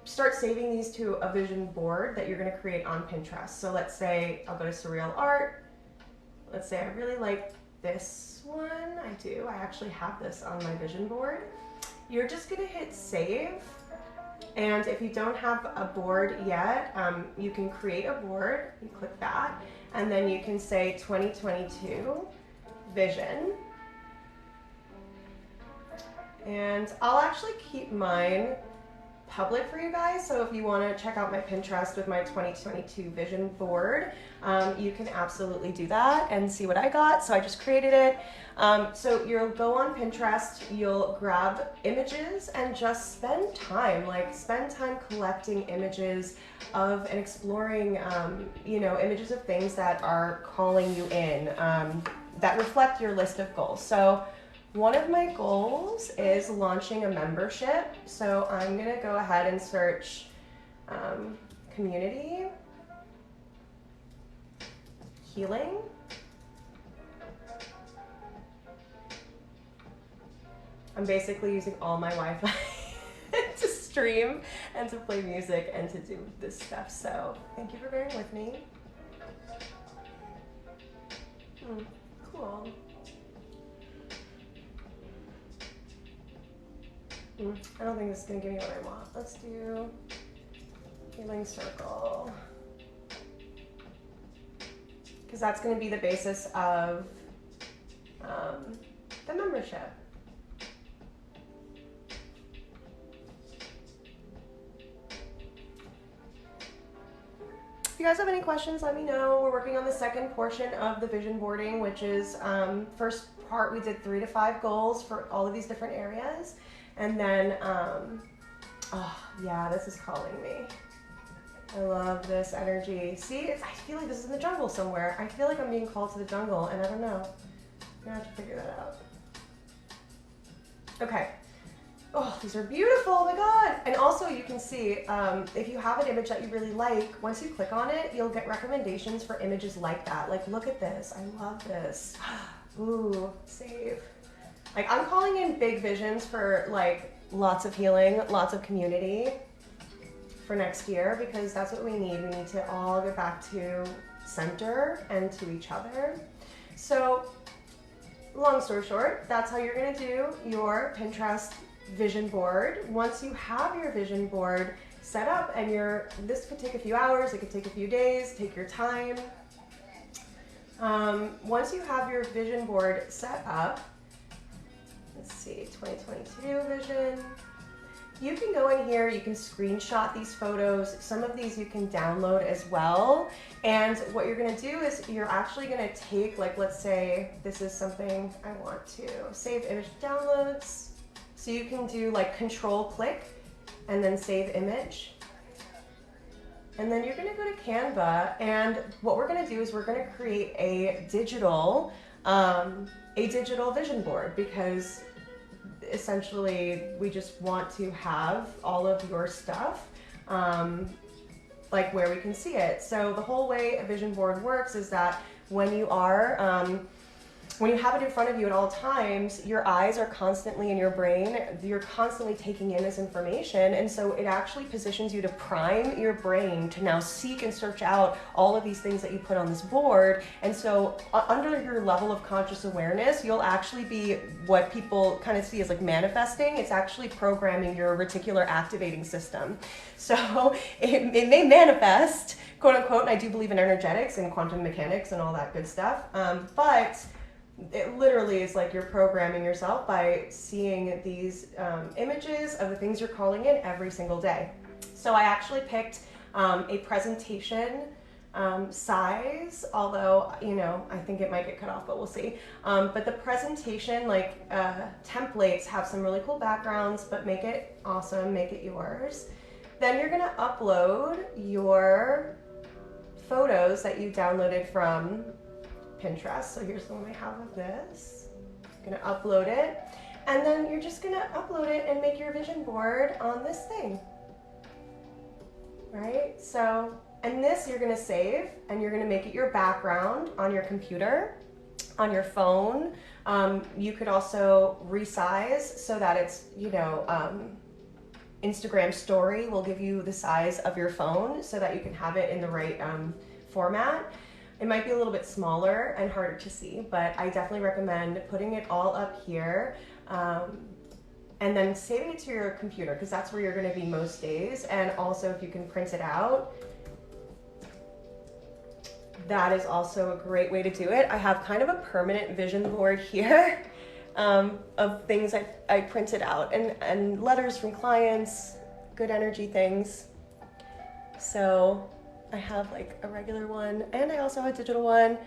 start saving these to a vision board that you're going to create on Pinterest. So let's say I'll go to surreal art. Let's say I really like this one. I actually have this on my vision board. You're just going to hit save. And if you don't have a board yet, you can create a board. You click that, and then you can say 2022 vision. And I'll actually keep mine public for you guys. So if you want to check out my Pinterest with my 2022 vision board, you can absolutely do that and see what I got. So I just created it. So you'll go on Pinterest, you'll grab images and just spend time collecting images of and exploring, you know, images of things that are calling you in, that reflect your list of goals. So one of my goals is launching a membership. So I'm gonna go ahead and search community, healing. I'm basically using all my Wi-Fi to stream and to play music and to do this stuff. So thank you for bearing with me. Cool. I don't think this is going to give me what I want. Let's do healing circle. Because that's going to be the basis of the membership. If you guys have any questions, let me know. We're working on the second portion of the vision boarding, which is first part we did 3 to 5 goals for all of these different areas. And then, oh yeah, this is calling me. I love this energy. See, I feel like this is in the jungle somewhere. I feel like I'm being called to the jungle, and I don't know. I'm gonna have to figure that out. Okay. Oh, these are beautiful, oh my God. And also you can see, if you have an image that you really like, once you click on it, you'll get recommendations for images like that. Like, look at this, I love this. Ooh, save. Like, I'm calling in big visions for like lots of healing, lots of community for next year, because that's what we need. We need to all get back to center and to each other. So long story short, that's how you're gonna do your Pinterest vision board. Once you have your vision board set up, and this could take a few hours, it could take a few days, take your time. Once you have your vision board set up, let's see, 2022 vision, you can go in here, you can screenshot these photos. Some of these you can download as well. And what you're gonna do is you're actually gonna take, like, let's say this is something I want to save image downloads. So you can do like control click and then save image. And then you're gonna go to Canva, and what we're gonna do is we're gonna create a digital vision board, because essentially we just want to have all of your stuff like where we can see it. So the whole way a vision board works is that when you have it in front of you at all times, your eyes are constantly in your brain, you're constantly taking in this information, and so it actually positions you to prime your brain to now seek and search out all of these things that you put on this board. And so under your level of conscious awareness, you'll actually be what people kind of see as like manifesting. It's actually programming your reticular activating system. So it may manifest, quote unquote, and I do believe in energetics and quantum mechanics and all that good stuff, but it literally is like you're programming yourself by seeing these images of the things you're calling in every single day. So I actually picked a presentation size, although, you know, I think it might get cut off, but we'll see. But the presentation, like templates, have some really cool backgrounds, but make it awesome, make it yours. Then you're gonna upload your photos that you downloaded from Pinterest. So here's the one I have of this. I'm gonna upload it, and then you're just gonna upload it and make your vision board on this thing, right? So, and this you're gonna save, and you're gonna make it your background on your computer, on your phone. You could also resize so that it's, you know, Instagram story will give you the size of your phone so that you can have it in the right format. It might be a little bit smaller and harder to see, but I definitely recommend putting it all up here and then saving it to your computer, because that's where you're going to be most days. And also, if you can print it out, that is also a great way to do it. I have kind of a permanent vision board here of things I printed out, and letters from clients, good energy things. So I have like a regular one, and I also have a digital one.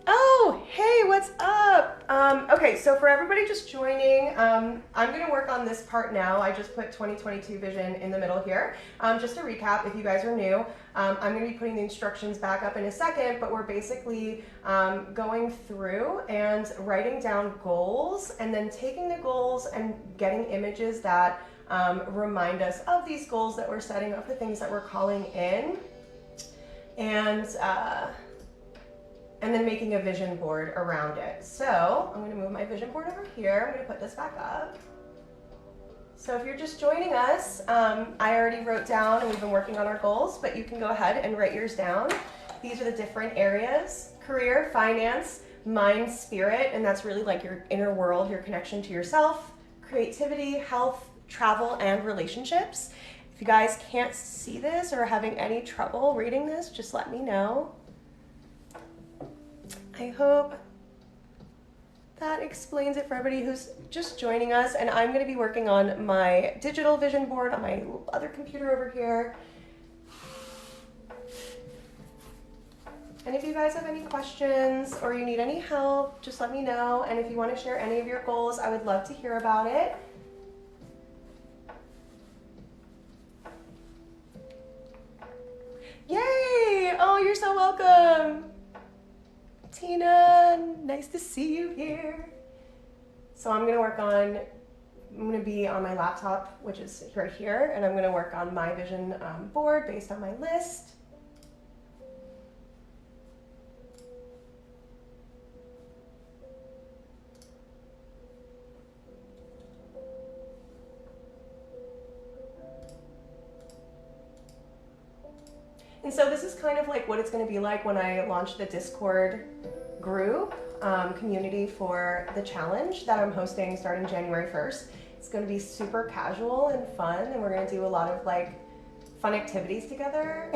Oh, hey, what's up? Okay, so for everybody just joining, I'm gonna work on this part now. I just put 2022 vision in the middle here. Just to recap, if you guys are new, I'm gonna be putting the instructions back up in a second, but we're basically going through and writing down goals, and then taking the goals and getting images that remind us of these goals that we're setting up, the things that we're calling in, and then making a vision board around it. So I'm gonna move my vision board over here. I'm gonna put this back up. So if you're just joining us, I already wrote down, and we've been working on our goals, but you can go ahead and write yours down. These are the different areas: career, finance, mind, spirit, and that's really like your inner world, your connection to yourself, creativity, health, travel, and relationships. If you guys can't see this or are having any trouble reading this, just let me know. I hope that explains it for everybody who's just joining us. And I'm going to be working on my digital vision board on my other computer over here. And if you guys have any questions or you need any help, just let me know. And if you want to share any of your goals, I would love to hear about it. Yay! Oh, you're so welcome. Tina, nice to see you here. So I'm gonna be on my laptop, which is right here, and I'm gonna work on my vision board based on my list. And so this is kind of like what it's going to be like when I launch the Discord group community for the challenge that I'm hosting starting January 1st. It's going to be super casual and fun, and we're going to do a lot of like fun activities together.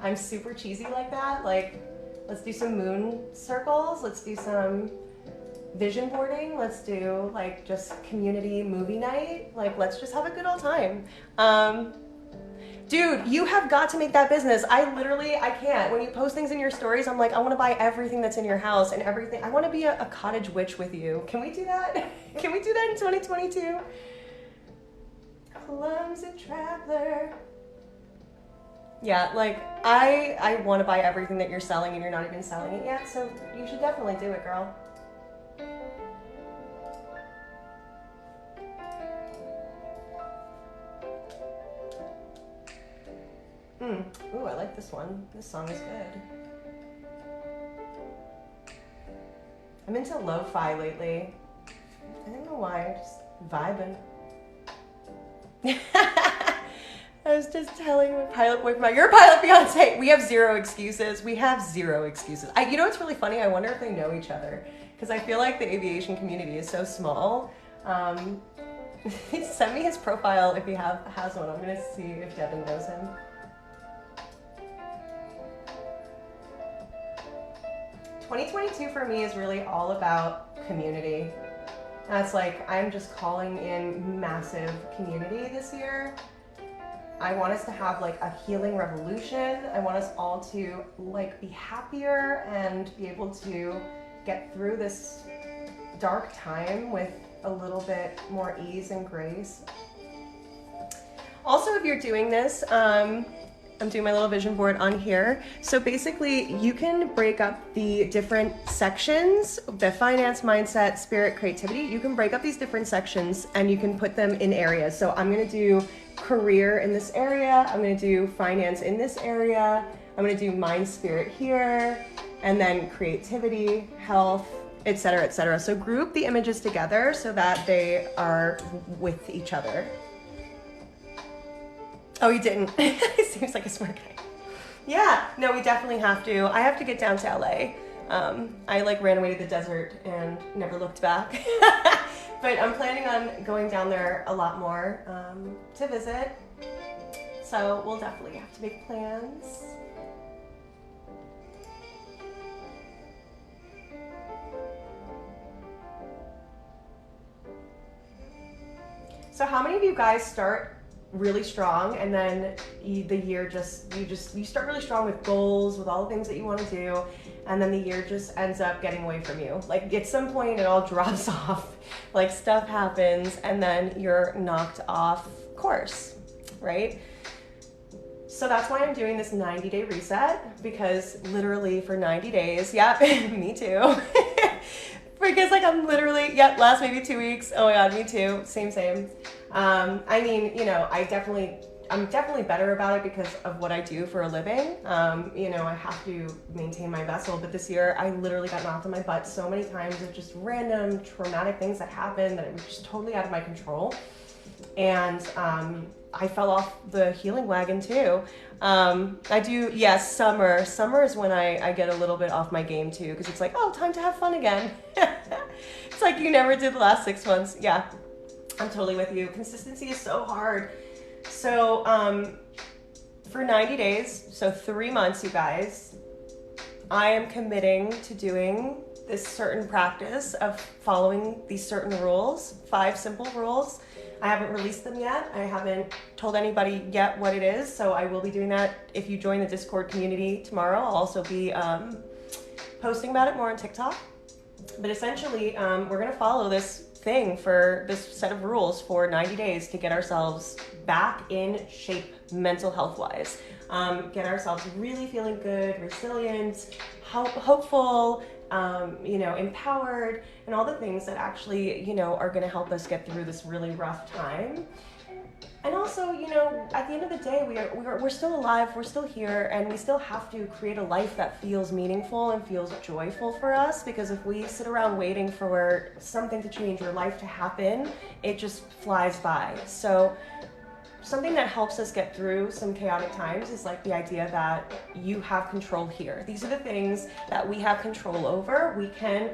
I'm super cheesy like that. Like, let's do some moon circles. Let's do some vision boarding. Let's do like just community movie night. Like, let's just have a good old time. Dude, you have got to make that business. I can't. When you post things in your stories, I'm like, I want to buy everything that's in your house and everything. I want to be a cottage witch with you. Can we do that? Can we do that in 2022? Clumsy traveler. Yeah, like, I want to buy everything that you're selling and you're not even selling it yet, so you should definitely do it, girl. Ooh, I like this one. This song is good. I'm into lo-fi lately. I don't know why, I'm just vibing. I was just telling my pilot boyfriend, you're a pilot fiance. We have zero excuses. We have zero excuses. You know what's really funny? I wonder if they know each other. Because I feel like the aviation community is so small. Send me his profile if he has one. I'm going to see if Devin knows him. '22 for me is really all about community. That's like, I'm just calling in massive community this year. I want us to have like a healing revolution. I want us all to like be happier and be able to get through this dark time with a little bit more ease and grace. Also, if you're doing this, I'm doing my little vision board on here. So basically you can break up the different sections, the finance, mindset, spirit, creativity. You can break up these different sections and you can put them in areas. So I'm going to do career in this area. I'm going to do finance in this area. I'm going to do mind, spirit here, and then creativity, health, etc., etc. So group the images together so that they are with each other. Oh, you didn't. It seems like a smart guy. Yeah, no, we definitely have to. I have to get down to LA. I like ran away to the desert and never looked back. But I'm planning on going down there a lot more to visit. So we'll definitely have to make plans. So how many of you guys start really strong and then the year you start really strong with goals, with all the things that you want to do, and then the year just ends up getting away from you? Like at some point it all drops off, like stuff happens and then you're knocked off course, right? So that's why I'm doing this 90-day reset, because literally for 90 days, yeah, me too. Because like I'm literally, last maybe 2 weeks. Oh my God, me too. Same. I mean, you know, I'm definitely better about it because of what I do for a living. You know, I have to maintain my vessel, but this year I literally got knocked on my butt so many times of just random traumatic things that happened that it was just totally out of my control. And I fell off the healing wagon too. I do, yes, summer. Summer is when I get a little bit off my game too, because it's like, oh, time to have fun again. It's like you never did the last 6 months. Yeah, I'm totally with you. Consistency is so hard. So for 90 days, so 3 months, you guys, I am committing to doing this certain practice of following these certain rules, 5 simple rules. I haven't released them yet. I haven't told anybody yet what it is, so I will be doing that. If you join the Discord community tomorrow, I'll also be posting about it more on TikTok. But essentially, we're gonna follow this thing for this set of rules for 90 days to get ourselves back in shape mental health wise. Get ourselves really feeling good, resilient, hopeful, you know, empowered, and all the things that actually, you know, are going to help us get through this really rough time. And also, you know, at the end of the day, we're still alive, we're still here, and we still have to create a life that feels meaningful and feels joyful for us, because if we sit around waiting for something to change or life to happen, it just flies by. So something that helps us get through some chaotic times is like the idea that you have control here. These are the things that we have control over. We can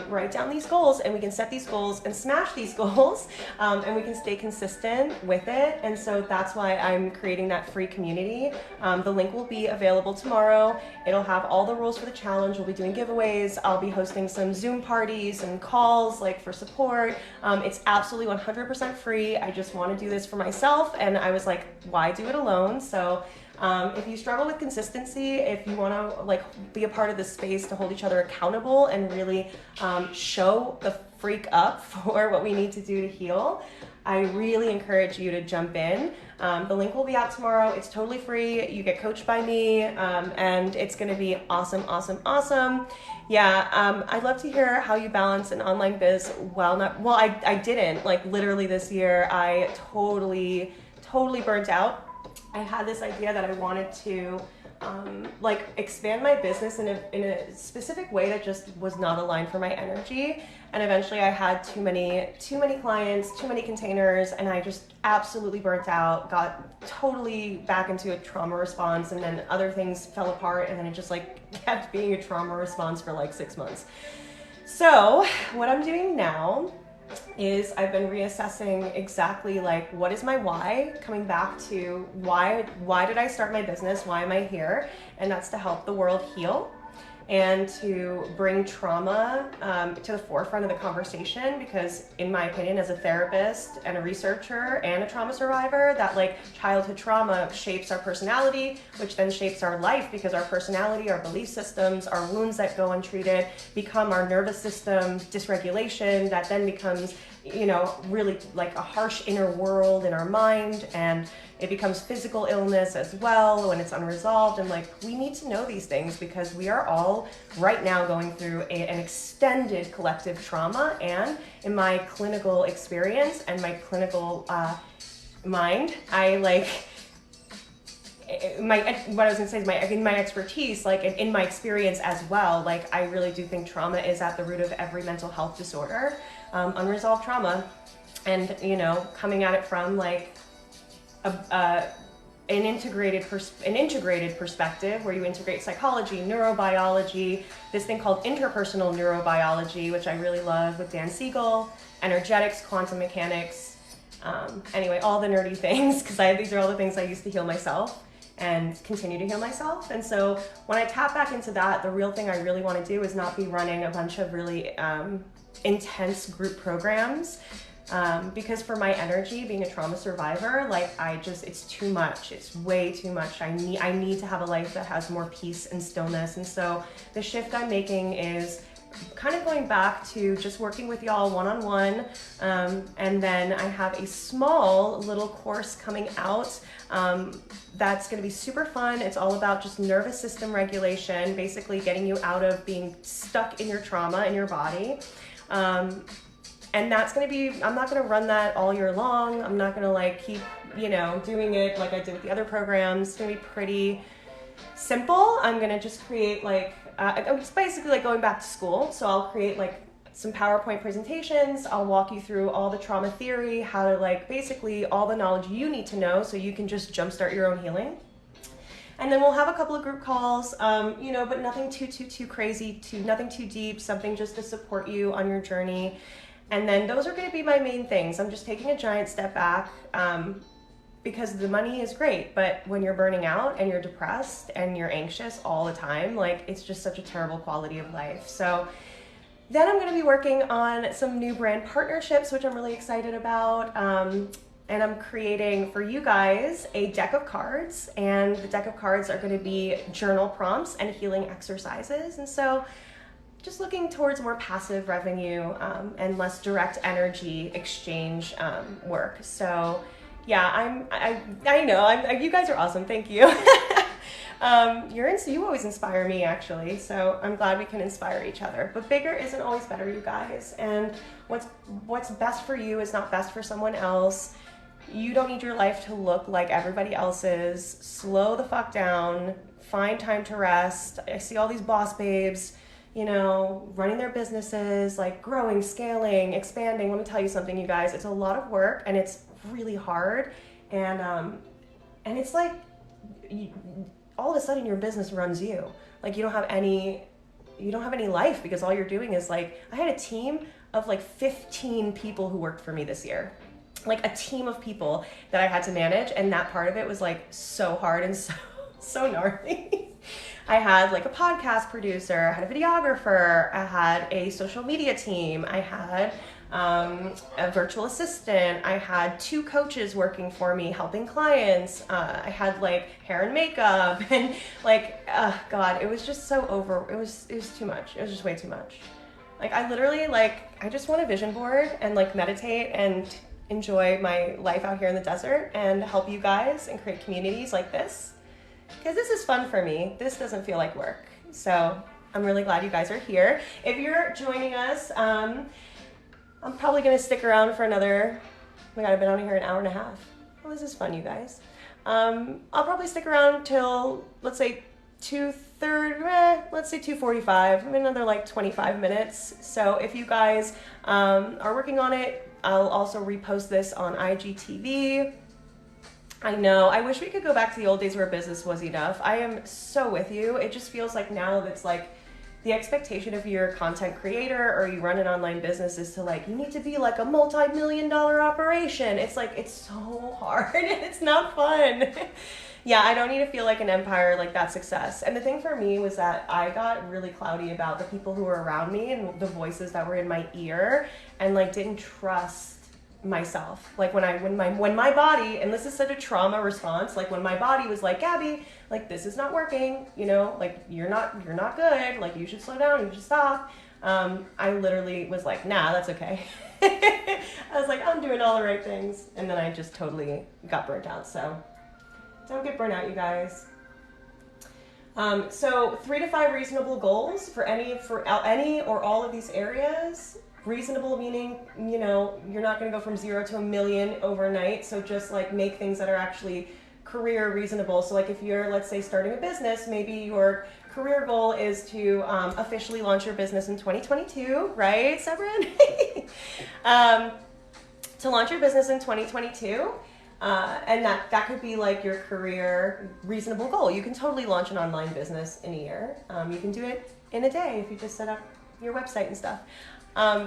write down these goals, and we can set these goals and smash these goals, and we can stay consistent with it. And so that's why I'm creating that free community. The link will be available tomorrow. It'll have all the rules for the challenge. We'll be doing giveaways. I'll be hosting some Zoom parties and calls like for support. It's absolutely 100% free. I just want to do this for myself, and I was like, why do it alone? So if you struggle with consistency, if you want to like be a part of this space to hold each other accountable and really show the freak up for what we need to do to heal, I really encourage you to jump in. The link will be out tomorrow. It's totally free. You get coached by me, and it's going to be awesome, awesome, awesome. Yeah, I'd love to hear how you balance an online biz I didn't. Like literally this year, I totally burnt out. I had this idea that I wanted to like expand my business in a specific way that just was not aligned for my energy. And eventually I had too many clients, too many containers, and I just absolutely burnt out, got totally back into a trauma response, and then other things fell apart, and then it just like kept being a trauma response for like 6 months. So what I'm doing now is I've been reassessing exactly like what is my why, coming back to why did I start my business, why am I here, and that's to help the world heal and to bring trauma to the forefront of the conversation, because in my opinion, as a therapist and a researcher and a trauma survivor, that like childhood trauma shapes our personality, which then shapes our life, because our personality, our belief systems, our wounds that go untreated become our nervous system dysregulation that then becomes, you know, really like a harsh inner world in our mind, and it becomes physical illness as well when it's unresolved. And like, we need to know these things because we are all right now going through an extended collective trauma. And in my clinical experience and my clinical mind, I like what I was gonna say is in my expertise, like in my experience as well, like I really do think trauma is at the root of every mental health disorder, unresolved trauma, and you know, coming at it from like an integrated perspective where you integrate psychology, neurobiology, this thing called interpersonal neurobiology, which I really love with Dan Siegel, energetics, quantum mechanics, anyway, all the nerdy things, because these are all the things I used to heal myself and continue to heal myself. And so when I tap back into that, the real thing I really want to do is not be running a bunch of really intense group programs, because for my energy, being a trauma survivor, like it's too much. It's way too much. I need to have a life that has more peace and stillness. And so the shift I'm making is kind of going back to just working with y'all one-on-one, and then I have a small little course coming out that's going to be super fun. It's all about just nervous system regulation, basically getting you out of being stuck in your trauma in your body. And that's going to be, I'm not going to run that all year long. I'm not going to like keep, you know, doing it like I did with the other programs. It's going to be pretty simple. I'm going to just create like, it's basically like going back to school. So I'll create like some PowerPoint presentations. I'll walk you through all the trauma theory, how to like basically all the knowledge you need to know so you can just jumpstart your own healing. And then we'll have a couple of group calls, you know, but nothing too crazy, nothing too deep, something just to support you on your journey. And then those are going to be my main things. I'm just taking a giant step back, because the money is great, but when you're burning out and you're depressed and you're anxious all the time, like it's just such a terrible quality of life. So then I'm going to be working on some new brand partnerships, which I'm really excited about. And I'm creating for you guys a deck of cards, and the deck of cards are going to be journal prompts and healing exercises. And so just looking towards more passive revenue and less direct energy exchange work. So yeah, I know, you guys are awesome. Thank you. You always inspire me actually. So I'm glad we can inspire each other, but bigger isn't always better, you guys. And what's best for you is not best for someone else. You don't need your life to look like everybody else's. Slow the fuck down, find time to rest. I see all these boss babes, you know, running their businesses, like growing, scaling, expanding. Let me tell you something, you guys, it's a lot of work and it's really hard. And it's like all of a sudden your business runs you. Like you don't have any life, because all you're doing is like, I had a team of like 15 people who worked for me this year. Like a team of people that I had to manage, and that part of it was like so hard and so gnarly. I had like a podcast producer, I had a videographer, I had a social media team, I had a virtual assistant, I had 2 coaches working for me helping clients, I had like hair and makeup, and like God, it was just it was too much. It was just way too much. Like I literally, like, I just want a vision board and like meditate and enjoy my life out here in the desert and help you guys and create communities like this, because this is fun for me. This doesn't feel like work. So I'm really glad you guys are here. If you're joining us, I'm probably gonna stick around for another, oh my God, I've been on here an hour and a half. Well, this is fun, you guys. I'll probably stick around till, let's say 2:45, another like 25 minutes. So if you guys are working on it, I'll also repost this on IGTV. I know, I wish we could go back to the old days where business was enough. I am so with you. It just feels like now that's like the expectation of your content creator or you run an online business is to like, you need to be like a multi-million-dollar operation. It's like, it's so hard and it's not fun. Yeah, I don't need to feel like an empire, like that's success. And the thing for me was that I got really cloudy about the people who were around me and the voices that were in my ear, and like didn't trust myself. Like when my body, and this is such a trauma response, like when my body was like, Gabby, like this is not working, you know, like you're not good, like you should slow down, you should stop. I literally was like, nah, that's okay. I was like, I'm doing all the right things. And then I just totally got burnt out. So don't get burnt out, you guys. So 3 to 5 reasonable goals for any or all of these areas. Reasonable meaning, you know, you're not going to go from 0 to 1 million overnight. So just like make things that are actually career reasonable. So like if you're, let's say, starting a business, maybe your career goal is to officially launch your business in 2022, right, Severin? To launch your business in 2022. And that could be like your career reasonable goal. You can totally launch an online business in a year. You can do it in a day if you just set up your website and stuff.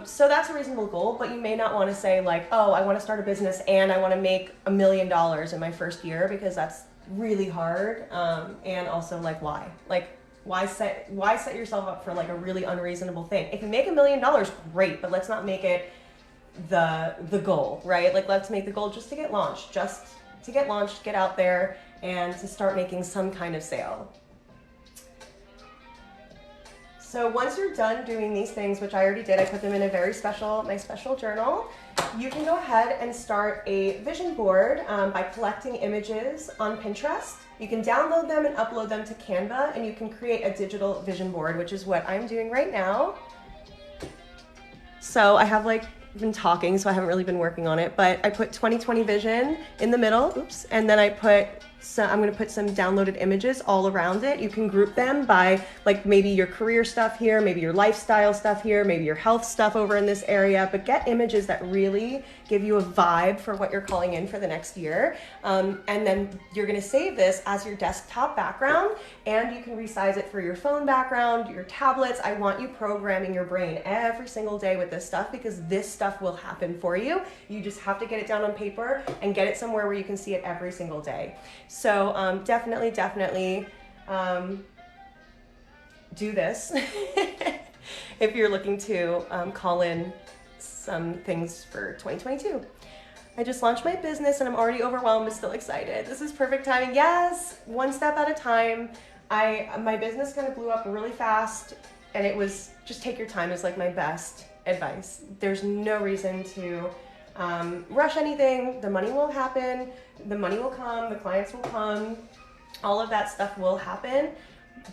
So that's a reasonable goal, but you may not want to say like, oh, I want to start a business and I want to make $1 million in my first year, because that's really hard. And also like, why? Like, why set yourself up for like a really unreasonable thing? If you make $1 million, great, but let's not make it the goal, right? Like let's make the goal just to get launched, get out there and to start making some kind of sale. So once you're done doing these things, which I already did, I put them in a my special journal, you can go ahead and start a vision board by collecting images on Pinterest. You can download them and upload them to Canva, and you can create a digital vision board, which is what I'm doing right now. So I have like been talking, so I haven't really been working on it, but I put 2020 vision in the middle, and then I'm going to put some downloaded images all around it. You can group them by like maybe your career stuff here, maybe your lifestyle stuff here, maybe your health stuff over in this area, but get images that really give you a vibe for what you're calling in for the next year. And then you're going to save this as your desktop background, and you can resize it for your phone background, your tablets. I want you programming your brain every single day with this stuff, because this stuff will happen for you. You just have to get it down on paper and get it somewhere where you can see it every single day. So definitely do this if you're looking to call in some things for 2022. I just launched my business and I'm already overwhelmed but still excited. This is perfect timing. Yes, one step at a time. My business kind of blew up really fast, and it was just take your time is like my best advice. There's no reason to rush anything. The money will happen, the money will come, the clients will come, all of that stuff will happen,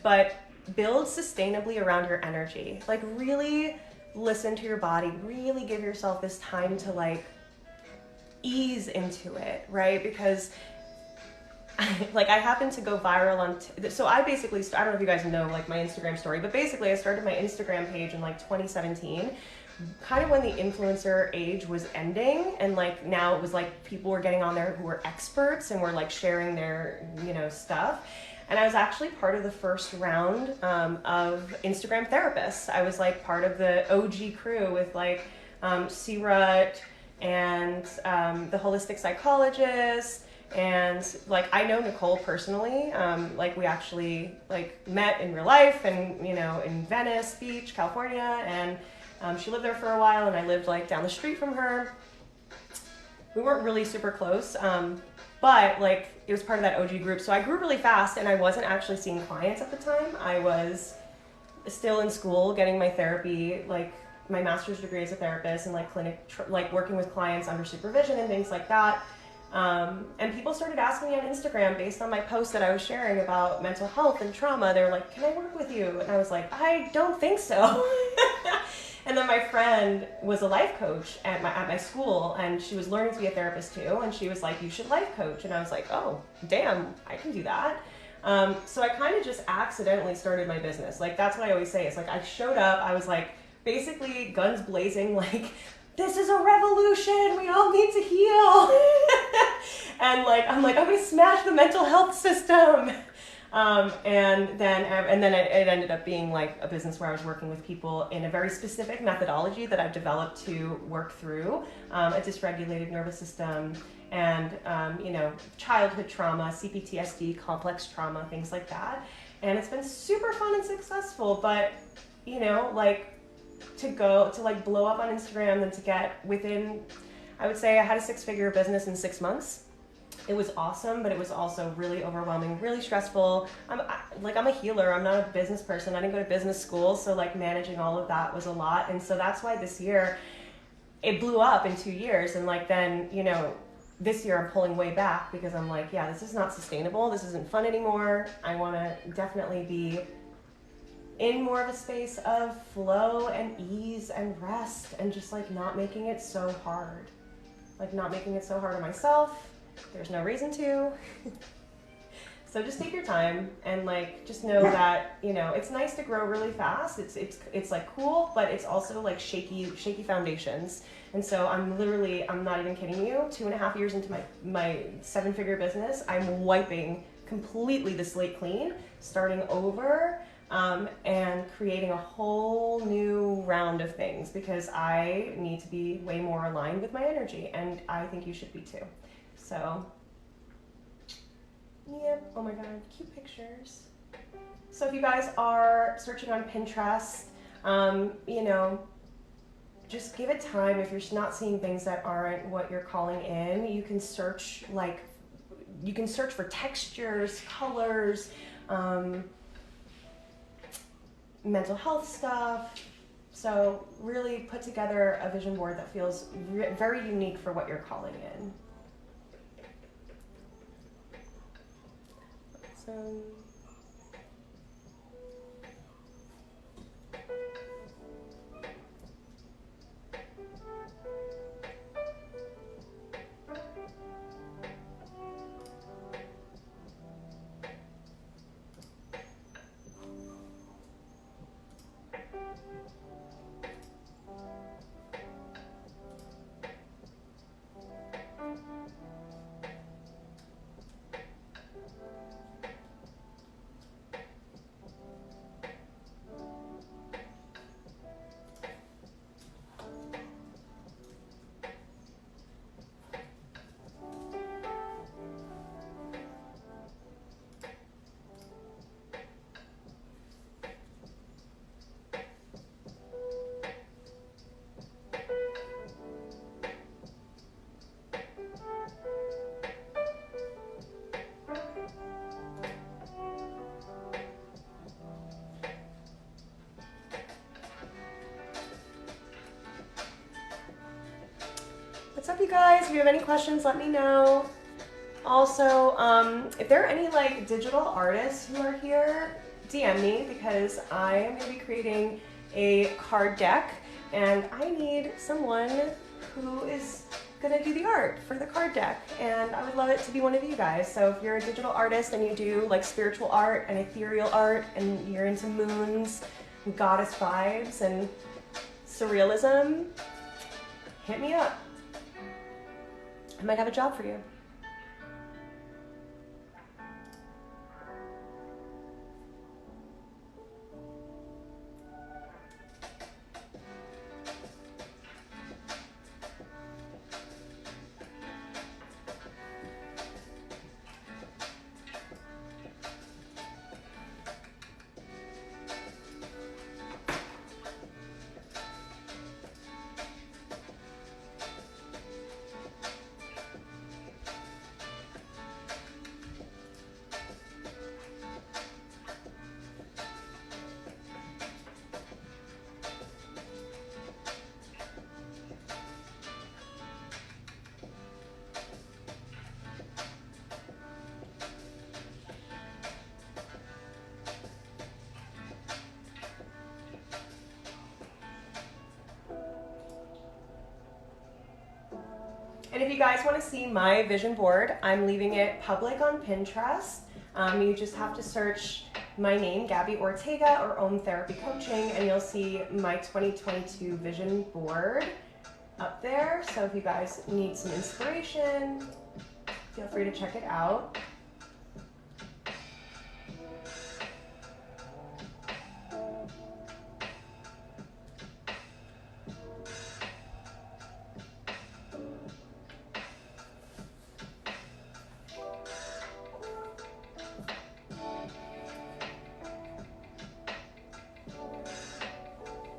but build sustainably around your energy. Like really listen to your body, really give yourself this time to like ease into it, right? Because like I happened to go viral on, so I basically, I don't know if you guys know like my Instagram story, but basically I started my Instagram page in like 2017 kind of when the influencer age was ending, and like now it was like people were getting on there who were experts and were like sharing their, you know, stuff. And I was actually part of the first round of Instagram therapists. I was like part of the OG crew with like C-Rut and the holistic psychologist. And like I know Nicole personally, like we actually like met in real life, and you know, in Venice Beach, California, and she lived there for a while, and I lived like down the street from her. We weren't really super close, but like it was part of that OG group. So I grew really fast, and I wasn't actually seeing clients at the time. I was still in school getting my therapy, like my master's degree as a therapist, and like like working with clients under supervision and things like that. And people started asking me on Instagram based on my post that I was sharing about mental health and trauma. They were like, "Can I work with you?" And I was like, "I don't think so." And then my friend was a life coach at my school, and she was learning to be a therapist too. And she was like, "You should life coach." And I was like, "Oh, damn, I can do that." So I kind of just accidentally started my business. Like that's what I always say. It's like I showed up, I was like basically guns blazing, like, this is a revolution, we all need to heal. And like I'm gonna smash the mental health system. And then it ended up being like a business where I was working with people in a very specific methodology that I've developed to work through a dysregulated nervous system and you know, childhood trauma, CPTSD, complex trauma, things like that. And it's been super fun and successful. But you know, like to like blow up on Instagram and to get within, I would say I had a 6-figure business in 6 months. It was awesome, but it was also really overwhelming, really stressful. I'm a healer. I'm not a business person. I didn't go to business school, so like managing all of that was a lot. And so that's why this year it blew up in 2 years. And like then, you know, this year I'm pulling way back because I'm like, yeah, this is not sustainable. This isn't fun anymore. I want to definitely be in more of a space of flow and ease and rest, and just like not making it so hard. Like not making it so hard on myself. There's no reason to. So just take your time and like just know that, you know, it's nice to grow really fast. It's like cool, but it's also like shaky foundations. And so I'm not even kidding you, 2.5 years into my 7-figure business, I'm wiping completely the slate clean, starting over, and creating a whole new round of things because I need to be way more aligned with my energy, and I think you should be too. So, yeah, oh my god, cute pictures. So if you guys are searching on Pinterest, you know, just give it time. If you're not seeing things that aren't what you're calling in, you can search for textures, colors, mental health stuff. So really put together a vision board that feels very unique for what you're calling in. So what's up, you guys? If you have any questions, let me know. Also, if there are any like digital artists who are here, DM me because I am going to be creating a card deck and I need someone who is going to do the art for the card deck, and I would love it to be one of you guys. So if you're a digital artist and you do like spiritual art and ethereal art and you're into moons and goddess vibes and surrealism, hit me up. I might have a job for you. And if you guys want to see my vision board, I'm leaving it public on Pinterest. You just have to search my name, Gabby Ortega, or Om Therapy Coaching, and you'll see my 2022 vision board up there. So if you guys need some inspiration, feel free to check it out.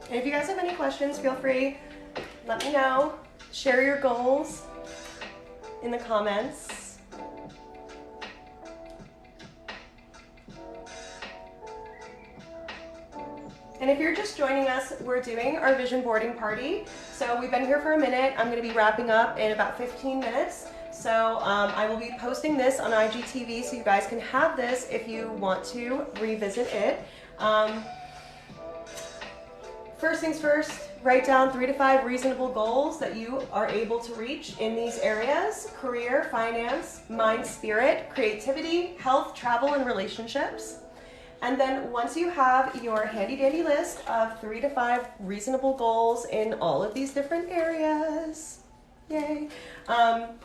And if you guys have any questions, feel free, let me know. Share your goals in the comments. And if you're just joining us, we're doing our vision boarding party. So we've been here for a minute. I'm going to be wrapping up in about 15 minutes. So I will be posting this on IGTV so you guys can have this if you want to revisit it. First things first, write down 3 to 5 reasonable goals that you are able to reach in these areas: career, finance, mind, spirit, creativity, health, travel, and relationships. And then once you have your handy dandy list of 3 to 5 reasonable goals in all of these different areas, yay,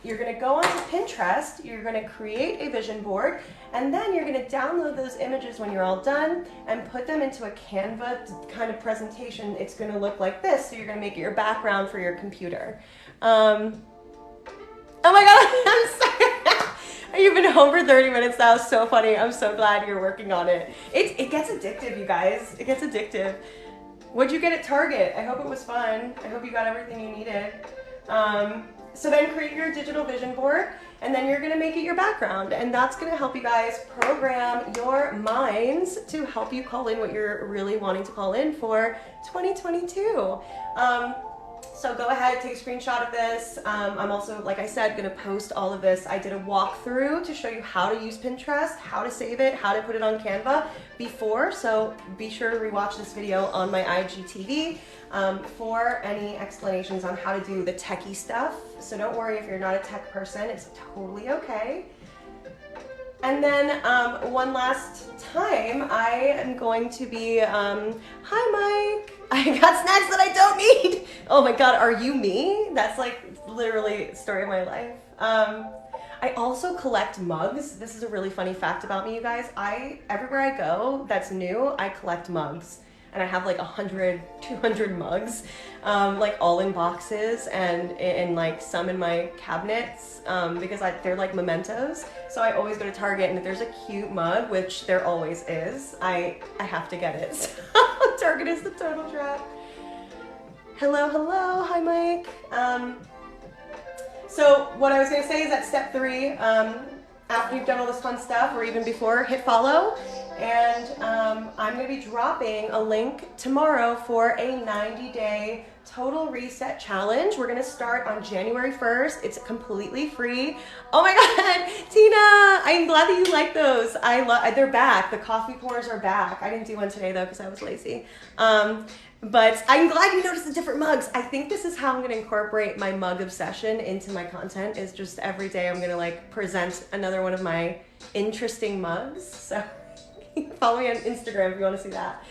you're gonna go onto Pinterest, you're gonna create a vision board, and then you're gonna download those images when you're all done and put them into a Canva kind of presentation. It's gonna look like this, so you're gonna make it your background for your computer. Oh my God, I'm sorry. You've been home for 30 minutes now, so funny. I'm so glad you're working on it. It gets addictive, you guys. It gets addictive. What'd you get at Target? I hope it was fun. I hope you got everything you needed. So then create your digital vision board, and then you're gonna make it your background, and that's gonna help you guys program your minds to help you call in what you're really wanting to call in for 2022. So go ahead, take a screenshot of this. I'm also, like I said, gonna post all of this. I did a walkthrough to show you how to use Pinterest, how to save it, how to put it on Canva before, so be sure to rewatch this video on my IGTV for any explanations on how to do the techie stuff. So don't worry if you're not a tech person, it's totally okay. And then one last time, I am going to be, hi Mike, I got snacks that I don't need. Oh my God, are you me? That's like literally the story of my life. I also collect mugs. This is a really funny fact about me, you guys. Everywhere I go that's new, I collect mugs. And I have like 100, 200 mugs, like all in boxes and like some in my cabinets because they're like mementos. So I always go to Target, and if there's a cute mug, which there always is, I have to get it. So Target is the total trap. Hello, hello, hi Mike. So what I was gonna say is that step 3, after you've done all this fun stuff, or even before, hit follow. And I'm going to be dropping a link tomorrow for a 90-day total reset challenge. We're going to start on January 1st. It's completely free. Oh my God, Tina, I'm glad that you like those. They're back. The coffee pours are back. I didn't do one today though because I was lazy. But I'm glad you noticed the different mugs. I think this is how I'm going to incorporate my mug obsession into my content, is just every day I'm going to like present another one of my interesting mugs. So follow me on Instagram if you want to see that.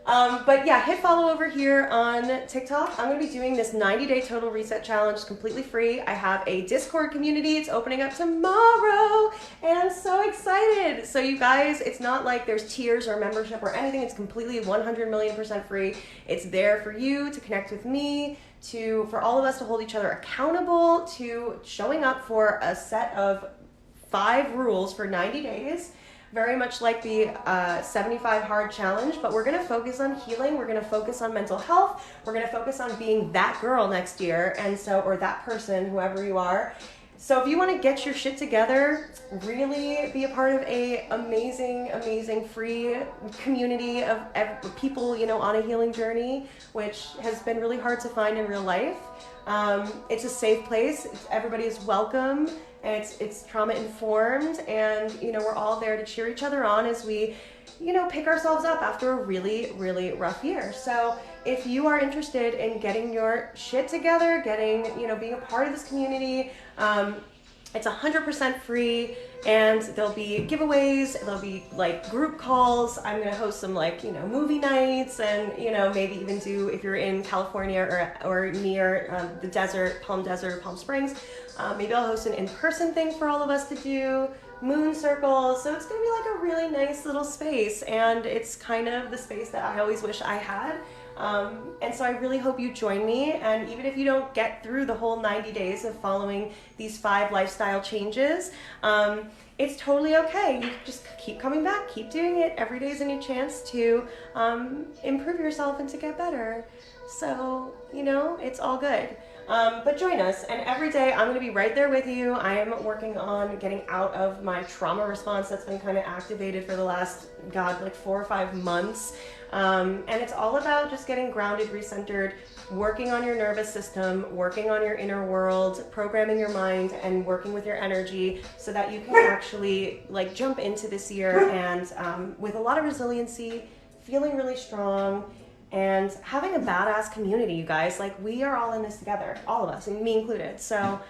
But yeah, hit follow over here on TikTok. I'm going to be doing this 90-day total reset challenge completely free. I have a Discord community. It's opening up tomorrow and I'm so excited. So you guys, it's not like there's tiers or membership or anything. It's completely 100 million% free. It's there for you to connect with me, for all of us to hold each other accountable, to showing up for a set of 5 rules for 90 days. Very much like the 75 hard challenge, but we're gonna focus on healing. We're gonna focus on mental health. We're gonna focus on being that girl next year, or that person, whoever you are. So if you want to get your shit together, really be a part of a amazing free community of people, on a healing journey, which has been really hard to find in real life. It's a safe place. Everybody is welcome. It's trauma informed, and we're all there to cheer each other on as we pick ourselves up after a really rough year. So if you are interested in getting your shit together, being a part of this community, it's 100% free, and there'll be giveaways, there'll be like group calls. I'm gonna host some movie nights, and maybe even do, if you're in California or near the desert, Palm Springs, maybe I'll host an in-person thing for all of us to do, moon circles. So it's gonna be like a really nice little space, and it's kind of the space that I always wish I had. And so I really hope you join me, and even if you don't get through the whole 90 days of following these 5 lifestyle changes, it's totally okay. You just keep coming back, keep doing it. Every day is a new chance to improve yourself and to get better. So, it's all good. But join us, and every day I'm going to be right there with you. I am working on getting out of my trauma response that's been kind of activated for the last, 4 or 5 months. And it's all about just getting grounded, recentered, working on your nervous system, working on your inner world, programming your mind, and working with your energy so that you can actually jump into this year and with a lot of resiliency, feeling really strong, and having a badass community, you guys. We are all in this together, all of us, and me included. So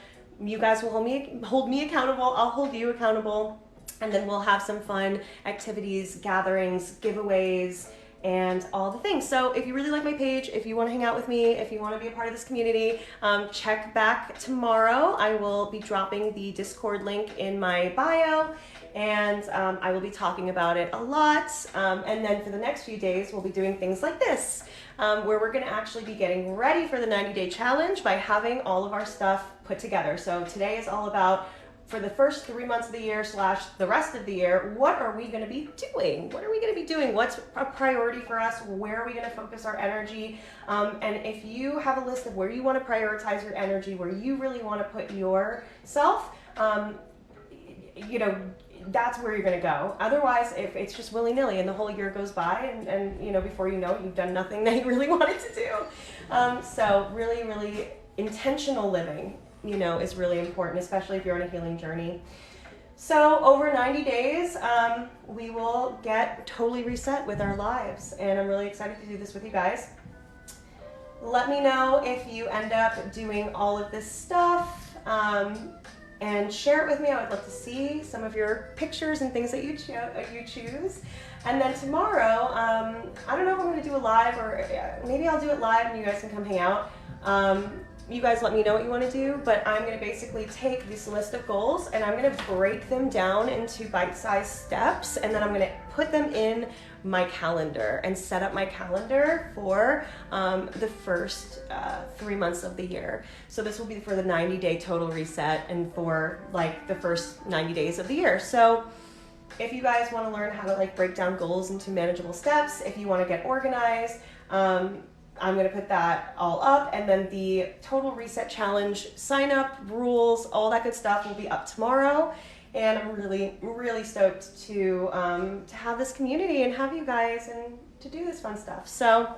you guys will hold me accountable, I'll hold you accountable, and then we'll have some fun activities, gatherings, giveaways, and all the things. So if you really like my page, if you want to hang out with me, if you want to be a part of this community, check back tomorrow. I will be dropping the Discord link in my bio, and I will be talking about it a lot. And then for the next few days, we'll be doing things like this, where we're going to actually be getting ready for the 90-day challenge by having all of our stuff put together. So today is all about, for the first 3 months of the year / the rest of the year, what are we going to be doing? What are we going to be doing? What's a priority for us? Where are we going to focus our energy? And if you have a list of where you want to prioritize your energy, where you really want to put yourself, that's where you're going to go. Otherwise, if it's just willy-nilly and the whole year goes by and before you know it, you've done nothing that you really wanted to do. So really intentional living is really important, especially if you're on a healing journey. So over 90 days, we will get totally reset with our lives, and I'm really excited to do this with you guys. Let me know if you end up doing all of this stuff, and share it with me. I would love to see some of your pictures and things that you choose. And then tomorrow, I don't know if I'm going to do a live, or maybe I'll do it live and you guys can come hang out. You guys let me know what you want to do, but I'm going to basically take this list of goals and I'm going to break them down into bite-sized steps, and then I'm going to put them in my calendar and set up my calendar for the first 3 months of the year. So this will be for the 90-day total reset and for the first 90 days of the year. So if you guys want to learn how to break down goals into manageable steps, if you want to get organized, I'm going to put that all up, and then the Total Reset Challenge sign up, rules, all that good stuff will be up tomorrow. And I'm really stoked to have this community and have you guys and to do this fun stuff. So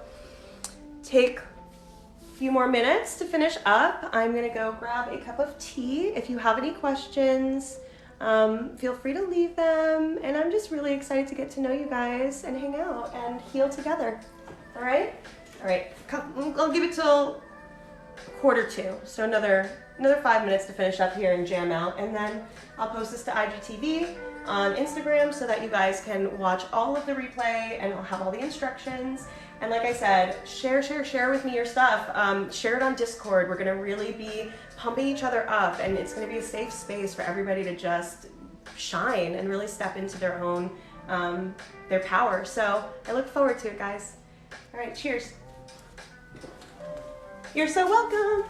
take a few more minutes to finish up. I'm going to go grab a cup of tea. If you have any questions, feel free to leave them. And I'm just really excited to get to know you guys and hang out and heal together. All right? All right, I'll give it till 1:45, so another 5 minutes to finish up here and jam out, and then I'll post this to IGTV on Instagram so that you guys can watch all of the replay, and I'll have all the instructions. And like I said, share with me your stuff. Share it on Discord. We're gonna really be pumping each other up, and it's gonna be a safe space for everybody to just shine and really step into their own, their power. So I look forward to it, guys. All right, cheers. You're so welcome.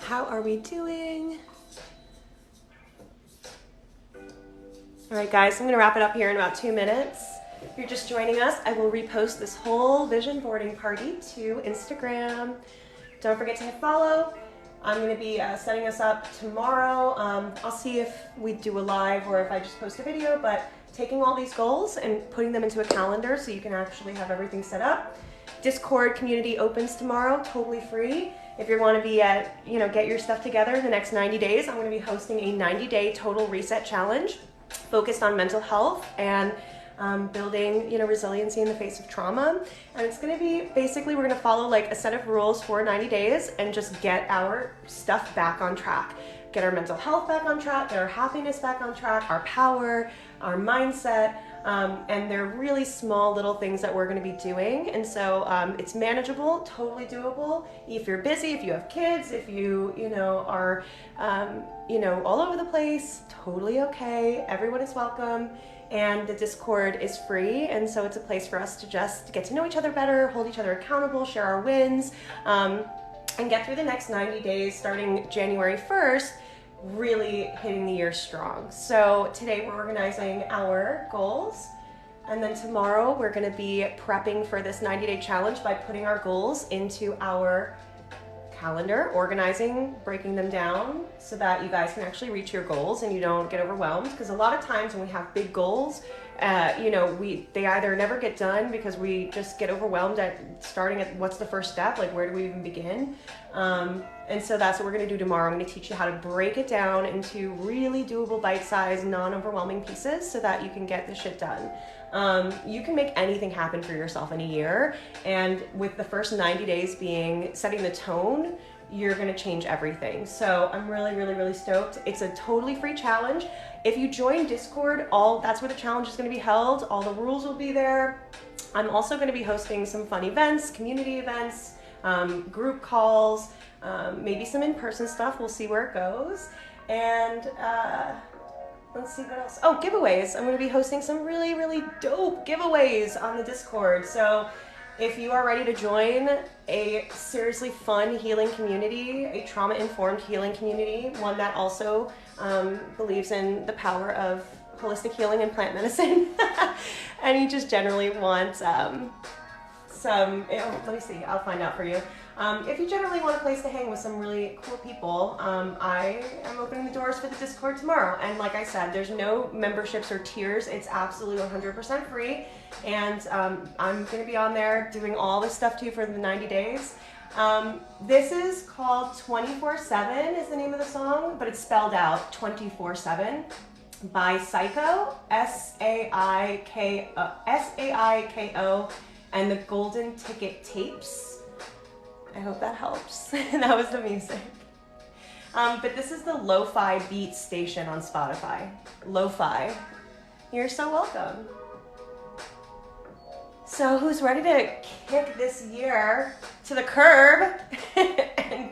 How are we doing? All right, guys, I'm gonna wrap it up here in about 2 minutes. If you're just joining us, I will repost this whole vision boarding party to Instagram. Don't forget to hit follow. I'm going to be setting us up tomorrow. I'll see if we do a live or if I just post a video, but taking all these goals and putting them into a calendar so you can actually have everything set up. Discord community opens tomorrow, totally free. If you want to be get your stuff together in the next 90 days, I'm going to be hosting a 90-day total reset challenge focused on mental health and building, resiliency in the face of trauma. And it's going to be basically, we're going to follow like a set of rules for 90 days and just get our stuff back on track. Get our mental health back on track, get our happiness back on track, our power, our mindset. And they're really small little things that we're going to be doing. And so it's manageable, totally doable. If you're busy, if you have kids, if you, are, all over the place, totally okay. Everyone is welcome. And the Discord is free. And so it's a place for us to just get to know each other better, hold each other accountable, share our wins, and get through the next 90 days starting January 1st, really hitting the year strong. So today we're organizing our goals, and then tomorrow we're going to be prepping for this 90-day challenge by putting our goals into our calendar, organizing, breaking them down so that you guys can actually reach your goals and you don't get overwhelmed. Because a lot of times when we have big goals, they either never get done because we just get overwhelmed at starting at what's the first step, like where do we even begin? And so that's what we're going to do tomorrow. I'm going to teach you how to break it down into really doable, bite-sized, non-overwhelming pieces so that you can get the shit done. You can make anything happen for yourself in a year, and with the first 90 days being setting the tone, you're going to change everything. So I'm really, really, really stoked. It's a totally free challenge. If you join Discord, that's where the challenge is going to be held. All the rules will be there. I'm also going to be hosting some fun events, community events, group calls, maybe some in-person stuff. We'll see where it goes. And let's see what else. Oh, giveaways. I'm going to be hosting some really, really dope giveaways on the Discord. So if you are ready to join a seriously fun healing community, a trauma-informed healing community, one that also believes in the power of holistic healing and plant medicine, and you just generally want let me see, I'll find out for you. If you generally want a place to hang with some really cool people, I am opening the doors for the Discord tomorrow. And like I said, there's no memberships or tiers. It's absolutely 100% free. And I'm going to be on there doing all this stuff to you for the 90 days. This is called 24/7 is the name of the song, but it's spelled out 24/7 by Saiko, S-A-I-K-O, and the Golden Ticket Tapes. I hope that helps. That was the music. But this is the Lo-Fi Beat station on Spotify. Lo-Fi. You're so welcome. So who's ready to kick this year to the curb and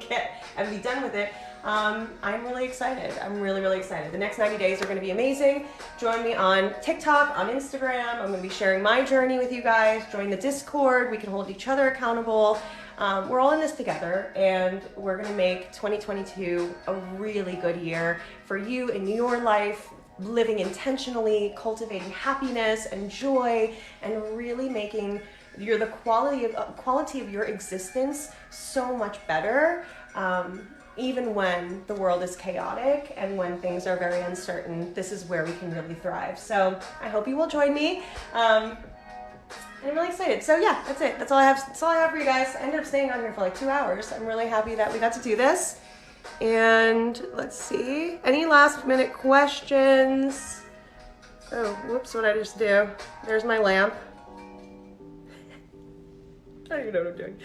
be done with it? I'm really excited. I'm really, really excited. The next 90 days are going to be amazing. Join me on TikTok, on Instagram. I'm going to be sharing my journey with you guys. Join the Discord. We can hold each other accountable. We're all in this together, and we're going to make 2022 a really good year for you in your life, living intentionally, cultivating happiness and joy, and really making the quality of your existence so much better, even when the world is chaotic and when things are very uncertain. This is where we can really thrive. So I hope you will join me. I'm really excited. So yeah, that's it. That's all I have. That's all I have for you guys. I ended up staying on here for like 2 hours. I'm really happy that we got to do this. And let's see. Any last minute questions? Oh, whoops, what did I just do? There's my lamp. I don't even know what I'm doing.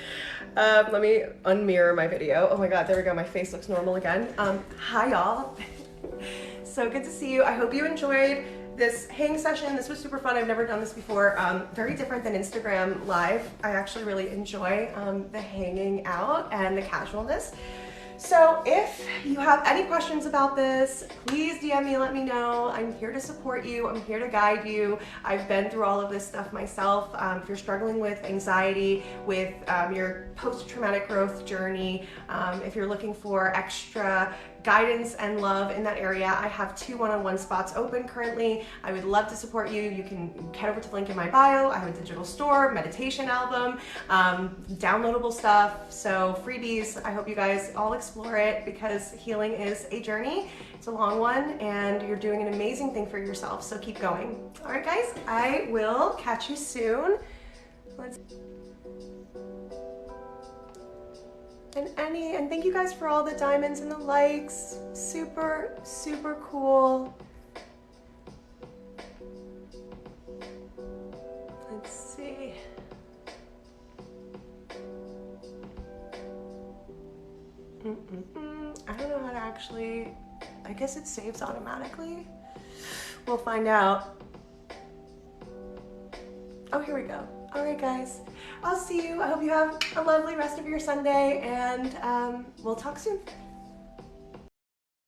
Let me unmirror my video. Oh my God, there we go. My face looks normal again. Hi y'all. So good to see you. I hope you enjoyed this hang session. This was super fun. I've never done this before. Very different than Instagram Live. I actually really enjoy the hanging out and the casualness. So if you have any questions about this, please DM me, let me know. I'm here to support you. I'm here to guide you. I've been through all of this stuff myself. If you're struggling with anxiety, with your post-traumatic growth journey, if you're looking for extra guidance and love in that area, I have 2 one-on-one spots open currently. I would love to support you. You can head over to the link in my bio. I have a digital store, meditation album, downloadable stuff, so freebies. I hope you guys all explore it because healing is a journey. It's a long one and you're doing an amazing thing for yourself, so keep going. All right guys, I will catch you soon. And thank you guys for all the diamonds and the likes. Super, super cool. Let's see. I don't know how to actually, I guess it saves automatically. We'll find out. Oh, here we go. All right, guys. I'll see you. I hope you have a lovely rest of your Sunday, and we'll talk soon.